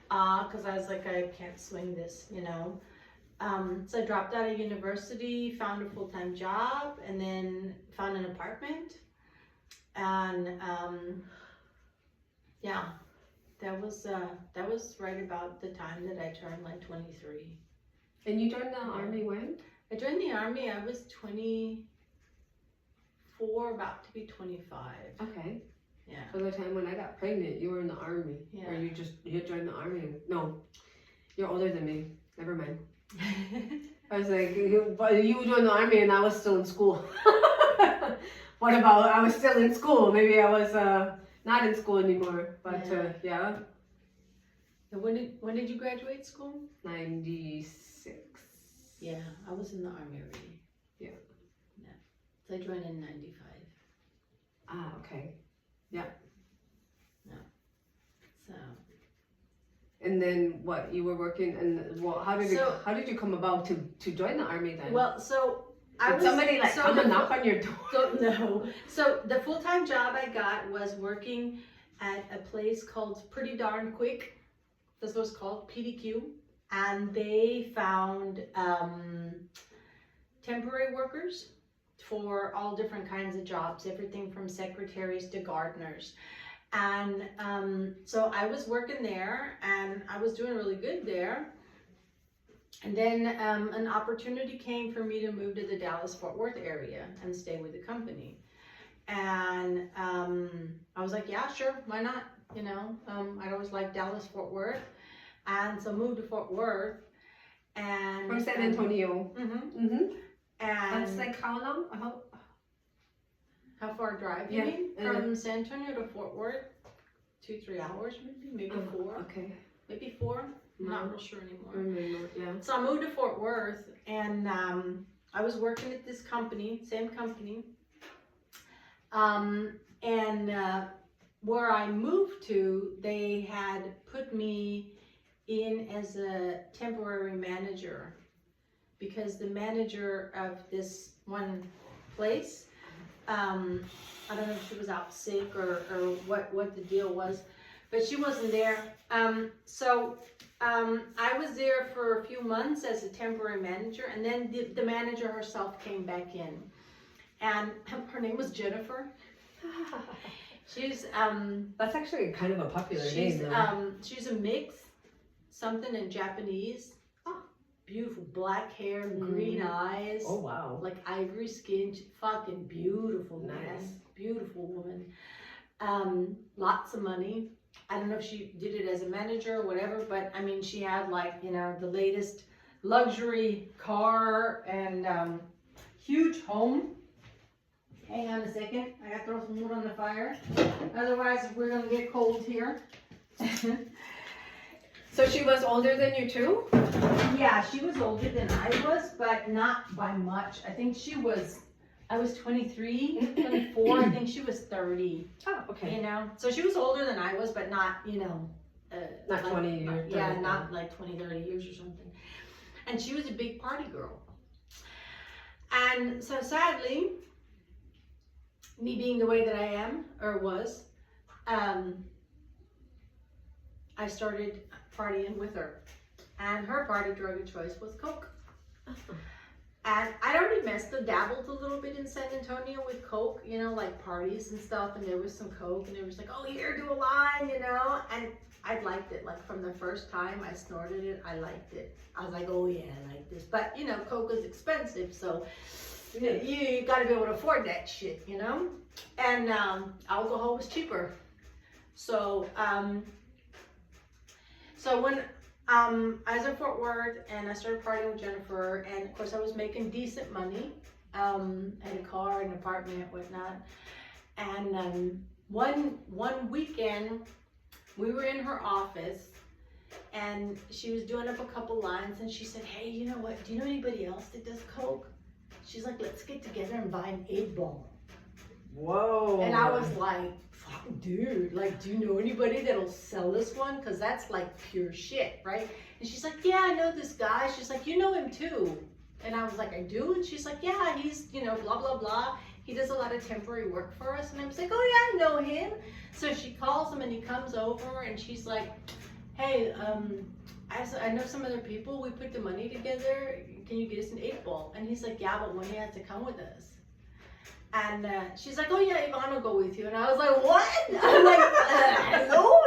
because I was like, I can't swing this, you know. So I dropped out of university, found a full-time job, and then found an apartment. And yeah, that was right about the time that I turned like 23. And you joined the army when? I joined the army, I was 24, about to be 25. Okay. Yeah. So the time when I got pregnant, you were in the army. Yeah. Or you joined the army. No, you're older than me. Never mind. I was like, you joined the army and I was still in school. What about, I was still in school. Maybe I was not in school anymore. But yeah. And when did you graduate school? 96. Yeah, I was in the army already. Yeah. Yeah. So I joined in 95. Ah, okay. Yeah. No. So. And then what? You were working, and well, how did you come about to join the army then? Well, so Did somebody like come and knock on your door? No. So the full-time job I got was working at a place called Pretty Darn Quick. This was called PDQ. And they found temporary workers for all different kinds of jobs, everything from secretaries to gardeners. And so I was working there, and I was doing really good there. And then an opportunity came for me to move to the Dallas-Fort Worth area and stay with the company. And I was like, yeah, sure, why not? You know, I'd always liked Dallas-Fort Worth. And so moved to Fort Worth, and from San Antonio. And that's like how long? How far a drive? You mean from San Antonio to Fort Worth? 2-3 hours, maybe 4. Okay, maybe 4. I'm not real sure anymore. Yeah. So I moved to Fort Worth, and I was working at this company, same company, and where I moved to, they had put me in as a temporary manager because the manager of this one place, I don't know if she was out sick or what the deal was, but she wasn't there. So I was there for a few months as a temporary manager, and then the manager herself came back in, and her name was Jennifer. She's That's actually kind of a popular she's name, though. she's a mix, something in Japanese. Beautiful black hair, green eyes. Oh, wow. Like ivory skin, fucking beautiful, man. Nice. Beautiful woman. Lots of money. I don't know if she did it as a manager or whatever, but I mean, she had like, you know, the latest luxury car and huge home. Hang on a second. I gotta throw some wood on the fire. Otherwise, we're gonna get cold here. So she was older than you too? Yeah, she was older than I was, but not by much. I think I was 23, 24. I think she was 30. Oh, okay. You know, so she was older than I was, but not, you know, Not like, 20 years. Yeah, 30. not like 20, 30 years or something. And she was a big party girl. And so sadly, me being the way that I am, or was, I started partying with her. And her party drug of choice was Coke. And I'd already dabbled a little bit in San Antonio with Coke, you know, like parties and stuff, and there was some Coke, and there was like, oh, here, do a line, you know, and I liked it. Like from the first time I snorted it, I liked it. I was like, oh yeah, I like this. But, you know, Coke is expensive, so you got to be able to afford that shit, you know? And alcohol was cheaper. So, when I was in Fort Worth and I started partying with Jennifer, and of course I was making decent money, had a car, an apartment, whatnot. And one weekend we were in her office and she was doing up a couple lines, and she said, hey, you know what, do you know anybody else that does Coke? She's like, let's get together and buy an 8-ball. Whoa. And I was like, fuck, dude, like, do you know anybody that'll sell this one? Because that's like pure shit, right? And she's like, yeah, I know this guy. She's like, you know him too. And I was like, I do? And she's like, yeah, he's, you know, blah, blah, blah. He does a lot of temporary work for us. And I was like, oh yeah, I know him. So she calls him and he comes over and she's like, hey, I know some other people. We put the money together. Can you get us an 8-ball? And he's like, yeah, but one of you has to come with us. And she's like, oh yeah, Yvonne will go with you. And I was like, what? I'm like, hello?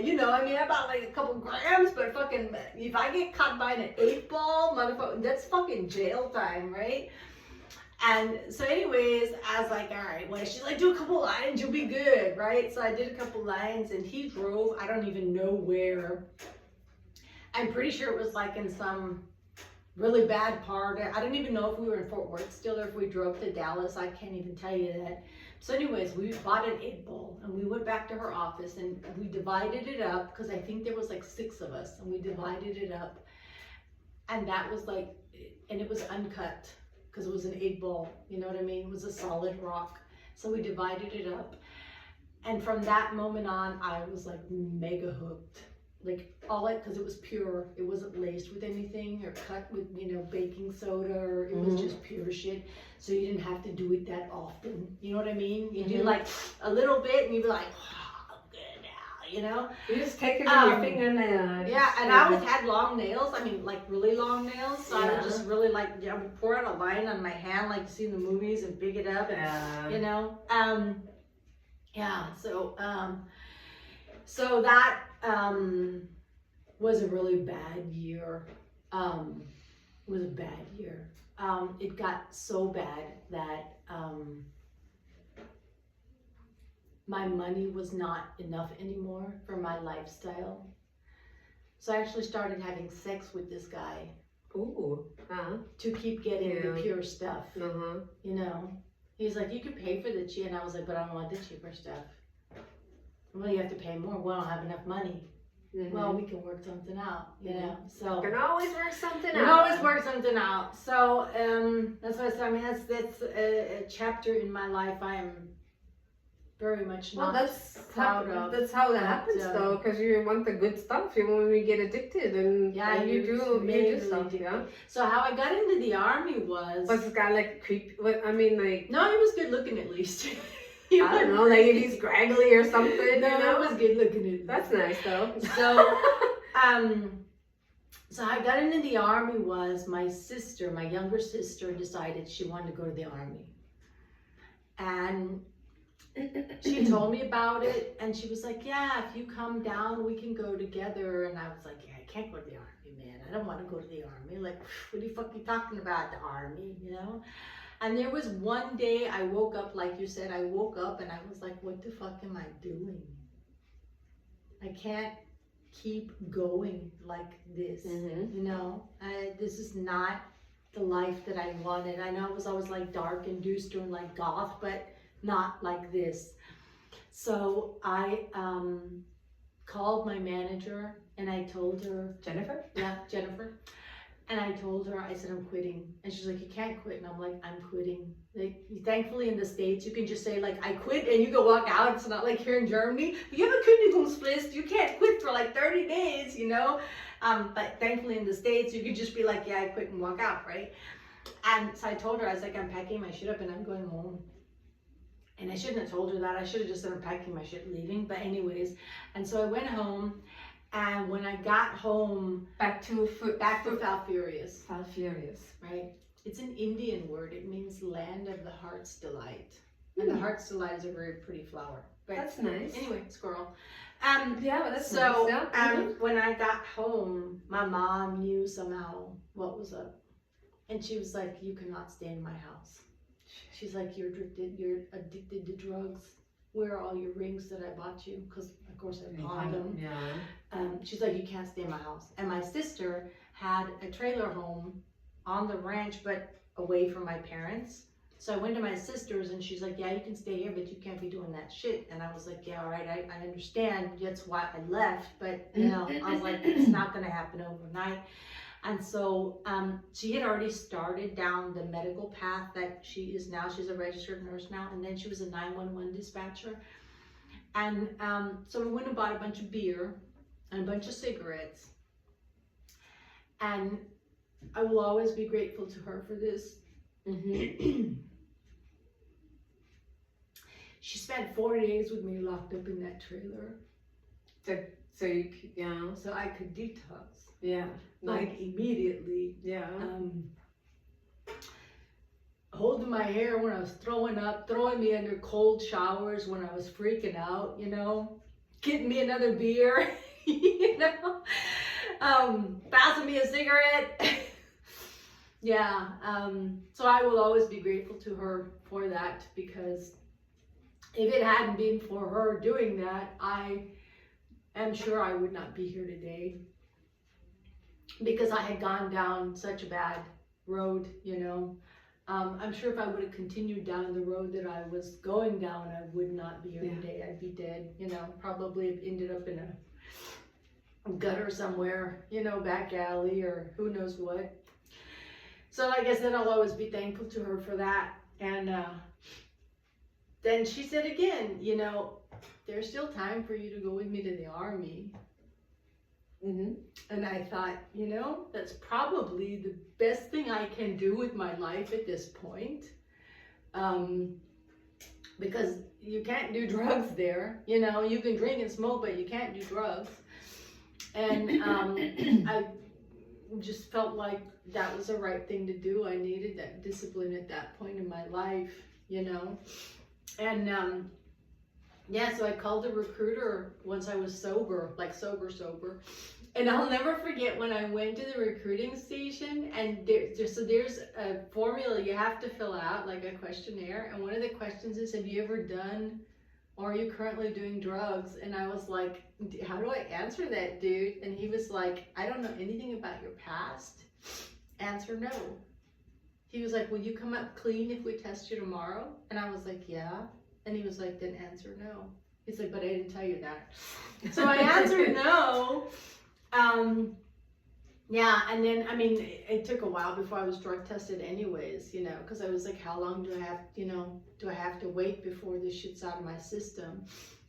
You know, I mean, I bought like a couple grams, but fucking, if I get caught buying an 8-ball, motherfucker, that's fucking jail time, right? And so anyways, I was like, all right, well, she's like, do a couple lines, you'll be good, right? So I did a couple lines and he drove, I don't even know where. I'm pretty sure it was like in some really bad part. I don't even know if we were in Fort Worth still or if we drove to Dallas. I can't even tell you that. So anyways, we bought an 8-ball and we went back to her office and we divided it up because I think there was like 6 of us, and we divided it up. And that was like, and it was uncut because it was an 8-ball, you know what I mean? It was a solid rock. So we divided it up. And from that moment on, I was like mega hooked. Like all it, because it was pure, it wasn't laced with anything or cut with, you know, baking soda, or it was just pure shit. So you didn't have to do it that often. You know what I mean? You do like a little bit and you'd be like, oh, good now, you know? You just take it with your fingernail. Yeah, and I always had long nails. I mean, like really long nails. So I would just really like, I would pour out a line on my hand, like you see in the movies, and pick it up, and you know? Yeah, so that was a really bad year. It was a bad year. It got so bad that my money was not enough anymore for my lifestyle. So I actually started having sex with this guy. Ooh. To keep getting the pure stuff. You know? He's like, you can pay for the cheap. And I was like, but I don't want the cheaper stuff. Well, you have to pay more. We don't have enough money. Well, we can work something out, you know. So you can always work something out. You can always work something out. So that's what I said. I mean, that's a chapter in my life I am very much Well, not proud of. that's how that But, happens though, because you want the good stuff. You want to get addicted, and Yeah, and you do stuff. addicted. Yeah. So how I got into the army was. Was this guy like creepy? What I mean, like No, he was good looking at least. I don't know, like if he's scraggly or something. No, you know? he was good looking at least. That's nice though. So, so I got into the army was my sister, my younger sister, decided she wanted to go to the army, and she told me about it, and she was like, "Yeah, if you come down, we can go together." And I was like, "Yeah, I can't go to the army, man. I don't want to go to the army. Like, what the fuck are you talking about, the army, you know?" And there was one day I woke up, like you said, I woke up and I was like, "What the fuck am I doing? I can't keep going like this, you know? This is not the life that I wanted." I know it was always like dark and duster and like goth, but not like this. So I called my manager and I told her, Jennifer? yeah, Jennifer. And I told her, I said, "I'm quitting." And she's like, "You can't quit." And I'm like, "I'm quitting." Like, thankfully in the States, you can just say like, "I quit," and you go walk out. It's not like here in Germany. You have a Kündigungsfrist. You can't quit for like 30 days, you know? But thankfully in the States, you could just be like, "Yeah, I quit," and walk out, right? And so I told her, I was like, "I'm packing my shit up and I'm going home." And I shouldn't have told her that. I should have just said, "I'm packing my shit, leaving." But anyways, and so I went home. And when I got home, back to Falfurrias. Falfurrias. Right? It's an Indian word. It means land of the heart's delight. And the heart's delight is a very pretty flower. But that's nice. Anyway, squirrel. Yeah, well, that's so, nice. Yeah. When I got home, my mom knew somehow what was up. And she was like, "You cannot stay in my house." She's like, you're addicted to drugs. Where are all your rings that I bought you?" Because of course I pawned them. Yeah. She's like, "You can't stay in my house." And my sister had a trailer home on the ranch, but away from my parents. So I went to my sister's and she's like, "Yeah, you can stay here, but you can't be doing that shit." And I was like, "Yeah, all right, I understand. That's why I left." But, you know, I was like, it's not going to happen overnight. And so she had already started down the medical path that she is now. She's a registered nurse now. And then she was a 911 dispatcher. And so we went and bought a bunch of beer and a bunch of cigarettes. And I will always be grateful to her for this. She spent 4 days with me locked up in that trailer. So you, yeah. So I could detox. Yeah. Like immediately. Yeah. Holding my hair when I was throwing up, throwing me under cold showers when I was freaking out, you know, getting me another beer, you know, passing me a cigarette. Yeah. So I will always be grateful to her for that, because if it hadn't been for her doing that, I am sure I would not be here today. Because I had gone down such a bad road, you know. I'm sure if I would have continued down the road that I was going down, I would not be here today. I'd be dead, you know. Probably have ended up in a gutter somewhere, you know, back alley or who knows what. So like I said, I'll always be thankful to her for that. And then she said again, you know, "There's still time for you to go with me to the army." And I thought, you know, that's probably the best thing I can do with my life at this point. Because you can't do drugs there. You know, you can drink and smoke, but you can't do drugs. And I just felt like that was the right thing to do. I needed that discipline at that point in my life, you know. And yeah, so I called the recruiter once I was sober, like sober. And I'll never forget when I went to the recruiting station, and there's a formula you have to fill out, like a questionnaire. And one of the questions is, "Have you ever done, or are you currently doing drugs?" And I was like, "How do I answer that, dude?" And he was like, "I don't know anything about your past. Answer no." He was like, "Will you come up clean if we test you tomorrow?" And I was like, "Yeah." And he was like, "Then answer no." He's like, "But I didn't tell you that." So I answered no. Yeah, and then I mean, it took a while before I was drug tested, anyways. You know, because I was like, how long do I have? You know, do I have to wait before this shit's out of my system?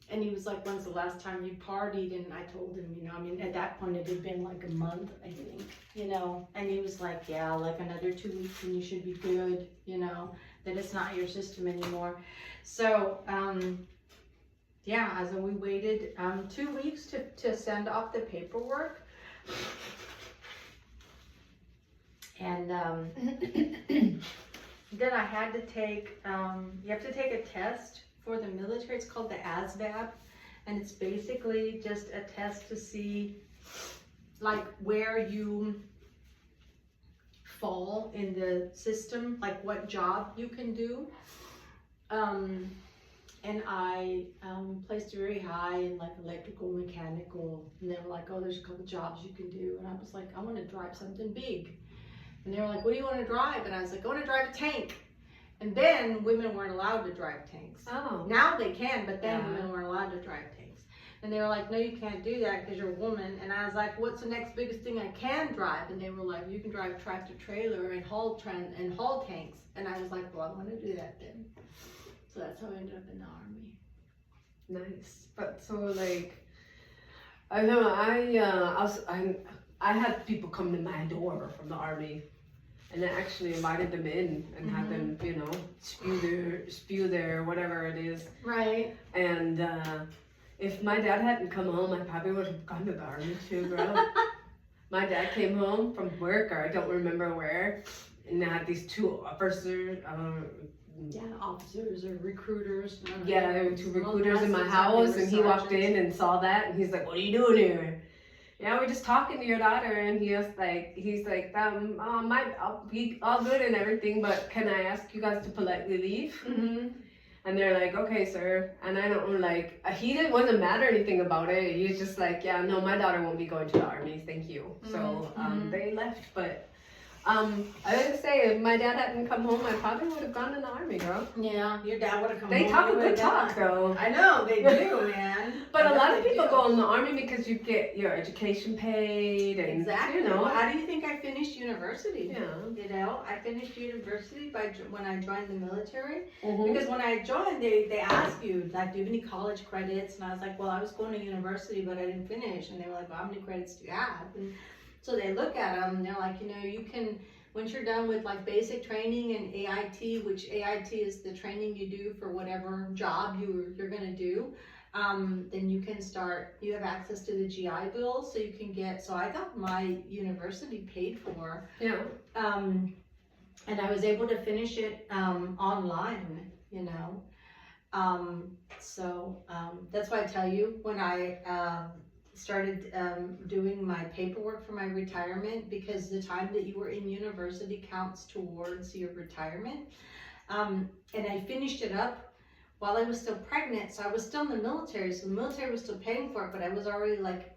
And he was like, when's the last time you partied? And I told him, you know, I mean, at that point it had been like a month, I think, you know. And he was like, yeah, like another 2 weeks and you should be good, you know, that it's not your system anymore. So, yeah, so we waited 2 weeks to send off the paperwork. And then I had to take, you have to take a test for the military. It's called the ASVAB, and it's basically just a test to see like where you fall in the system, like what job you can do. And I placed very high in like electrical, mechanical, and they were like, oh, there's a couple jobs you can do. And I was like, I want to drive something big. And they were like, what do you want to drive? And I was like, I want to drive a tank. And then women weren't allowed to drive tanks. Oh. Now they can, but then Yeah. women weren't allowed to drive tanks. And they were like, no, you can't do that because you're a woman. And I was like, what's the next biggest thing I can drive? And they were like, you can drive tractor trailer and haul tanks. And I was like, well, I want to do that then. So that's how I ended up in the Army. Nice. But so like, I know I had people come to my door from the Army, and I actually invited them in and had them, you know, spew their whatever it is. Right. And if my dad hadn't come home, I probably would have gone to the Army too, girl. My dad came home from work, or I don't remember where, and I had these two officers. Yeah, officers or recruiters. Yeah, there were two recruiters in my house, and he walked in and saw that, and he's like, "What are you doing here?" Yeah, we're just talking to your daughter, and he's like, I'll be all good and everything, but can I ask you guys to politely leave? Mm-hmm. And they're like, okay, sir. And I don't like, wasn't mad or anything about it. He was just like, yeah, no, my daughter won't be going to the Army, thank you. So they left, but I was gonna say, if my dad hadn't come home, I probably would have gone to the Army, girl. Yeah, your dad would have come They home. talk a good talk, though. I know, they do, man. But a lot of They people do. go in the Army because you get your education paid and, Exactly. you know. Well, how do you think I finished university? Yeah. You know, I finished university when I joined the military. Mhm. Because when I joined, they asked you, like, do you have any college credits? And I was like, well, I was going to university, but I didn't finish. And they were like, well, how many credits do you have? And so they look at them, and they're like, you know, you can, once you're done with like basic training and AIT, which AIT is the training you do for whatever job you're gonna do, then you can start, you have access to the GI Bill, so you can get, so I got my university paid for. Yeah. And I was able to finish it online, you know. That's why I tell you, when I started doing my paperwork for my retirement, because the time that you were in university counts towards your retirement. And I finished it up while I was still pregnant, so I was still in the military, so the military was still paying for it, but I was already like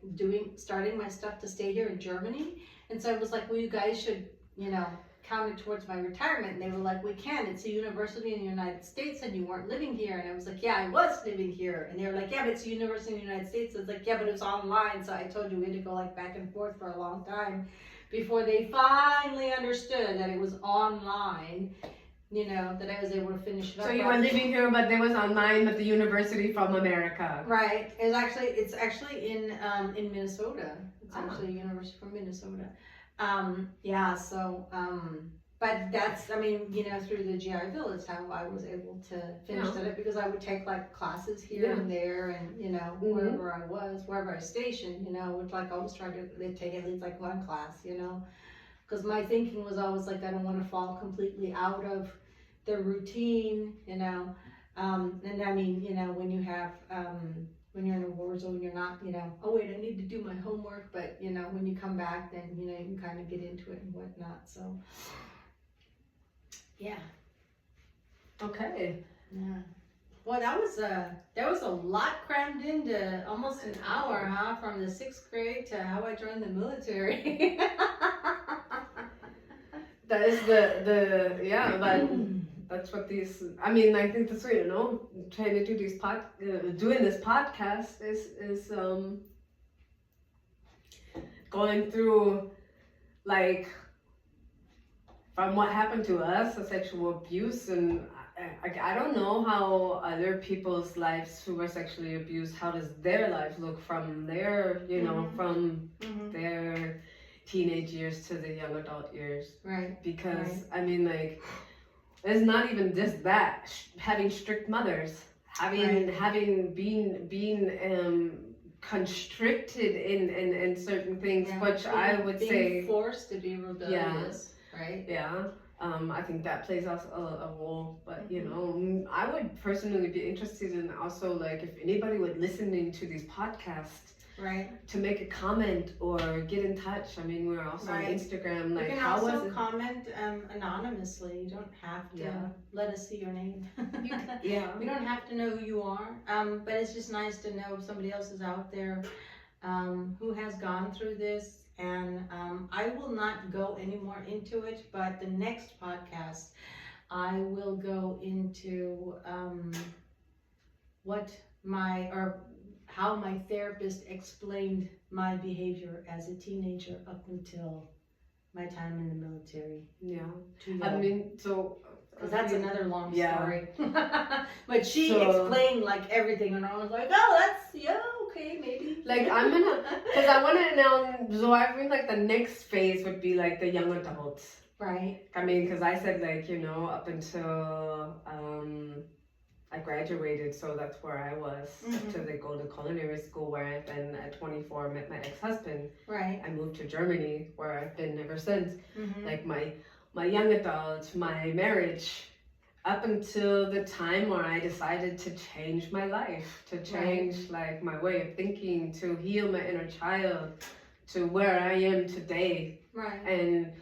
starting my stuff to stay here in Germany. And so I was like, well, you guys should, you know, count it towards my retirement. And they were like, we can, it's a university in the United States and you weren't living here. And I was like, yeah, I was living here. And they were like, yeah, but it's a university in the United States. I was like, yeah, but it was online. So I told you we had to go like back and forth for a long time before they finally understood that it was online, you know, that I was able to finish it up. So you were living here, but there was online, but the university from America. Right. It's actually in Minnesota. It's actually a university from Minnesota. But that's, I mean, you know, through the GI Bill is how I was able to finish that, because I would take like classes here and there, and, you know, wherever I was, wherever I was stationed, you know, would like always try to take at least like one class, you know, because my thinking was always like, I don't want to fall completely out of the routine, you know. And I mean, you know, when you have, when you're in a war zone, you're not, you know, oh wait, I need to do my homework, but, you know, when you come back, then, you know, you can kind of get into it and whatnot, so, yeah. Okay. Yeah. Well, that was a lot crammed into almost an hour, huh? From the 6th grade to how I joined the military. That is but that's what these, I mean, I think that's what, you know, trying to do these doing this podcast is going through like from what happened to us, a sexual abuse, and I don't know how other people's lives who were sexually abused, how does their lives look from their, you know, from their teenage years to the young adult years. Right. Because, I mean, like, it's not even just that. Having strict mothers, having being constricted in certain things, which I would say forced to be rebellious, right? Yeah. I think that plays also a role, but you know, I would personally be interested in also, like, if anybody would listen into these podcasts, right, to make a comment or get in touch. I mean, we're also on Instagram. Like, you can how also was it? comment anonymously. You don't have to let us see your name. Yeah. We don't have to know who you are. But it's just nice to know somebody else is out there who has gone through this. And I will not go any more into it, but the next podcast I will go into how my therapist explained my behavior as a teenager up until my time in the military. Yeah. I mean, so because that's another long story. But she explained like everything, and I was like, oh, that's okay, maybe. Like, I'm gonna, because I want to now. So I think like the next phase would be like the young adults. Right. I mean, because I said, like, you know, up until I graduated, so that's where I was, to go to culinary school, where I've been at 24, met my ex-husband. Right. I moved to Germany, where I've been ever since. Like my young adult, my marriage, up until the time where I decided to change my life, to change like my way of thinking, to heal my inner child, to where I am today. Right. And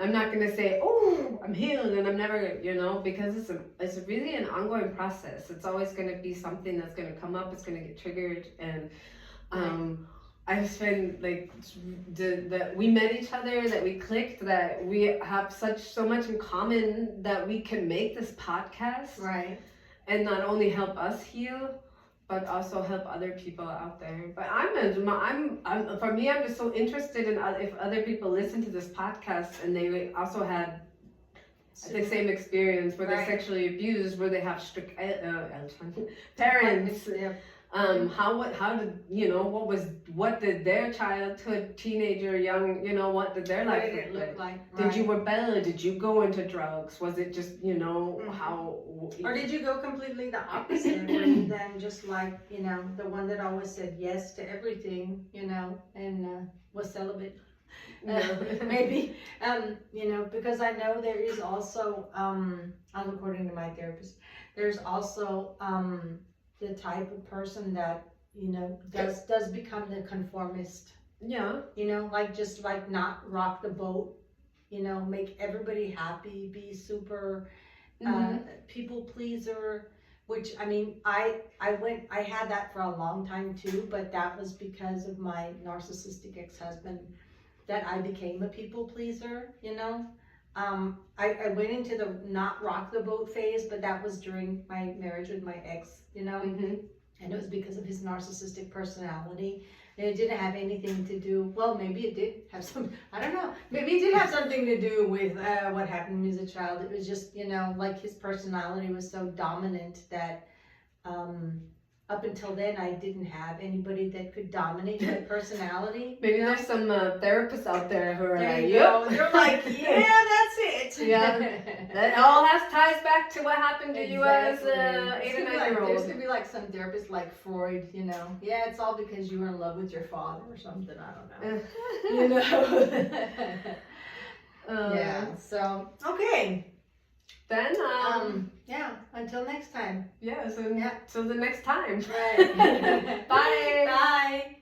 I'm not gonna say, oh, I'm healed and I'm never, you know, because it's really an ongoing process. It's always gonna be something that's gonna come up. It's gonna get triggered, and I just find like that we met each other, that we clicked, that we have so much in common, that we can make this podcast, right, and not only help us heal, but also help other people out there. But I'm for me, I'm just so interested in if other people listen to this podcast and they also had the same experience, where they're sexually abused, where they have strict parents. How did, you know, what did their childhood, teenager, young, you know, what did their life look like? Did you rebel? Did you go into drugs? Was it just, you know, how? Or did you go completely the opposite, where you then just like, you know, the one that always said yes to everything, you know, and was celibate? Maybe, you know, because I know there is also, according to my therapist, there's also the type of person that, you know, does become the conformist. Yeah. You know, like just like not rock the boat, you know, make everybody happy, be super people pleaser, which, I mean, I had that for a long time too, but that was because of my narcissistic ex-husband that I became a people pleaser, you know. I went into the not rock the boat phase, but that was during my marriage with my ex, you know, and it was because of his narcissistic personality. And it didn't have anything to do, well, maybe it did have some, I don't know, maybe it did have something to do with what happened to me as a child. It was just, you know, like his personality was so dominant that up until then, I didn't have anybody that could dominate my personality. Maybe there's some therapists out there who are like, yep. They're like, yeah, that's it. Yeah, that all ties back to what happened to you as 8 or 9-year-old. There's gonna be like some therapist like Freud, you know. Yeah, it's all because you were in love with your father or something. I don't know. You know. Yeah. So okay. Then yeah. Until next time. Yeah. So the next time. Right. Bye. Bye.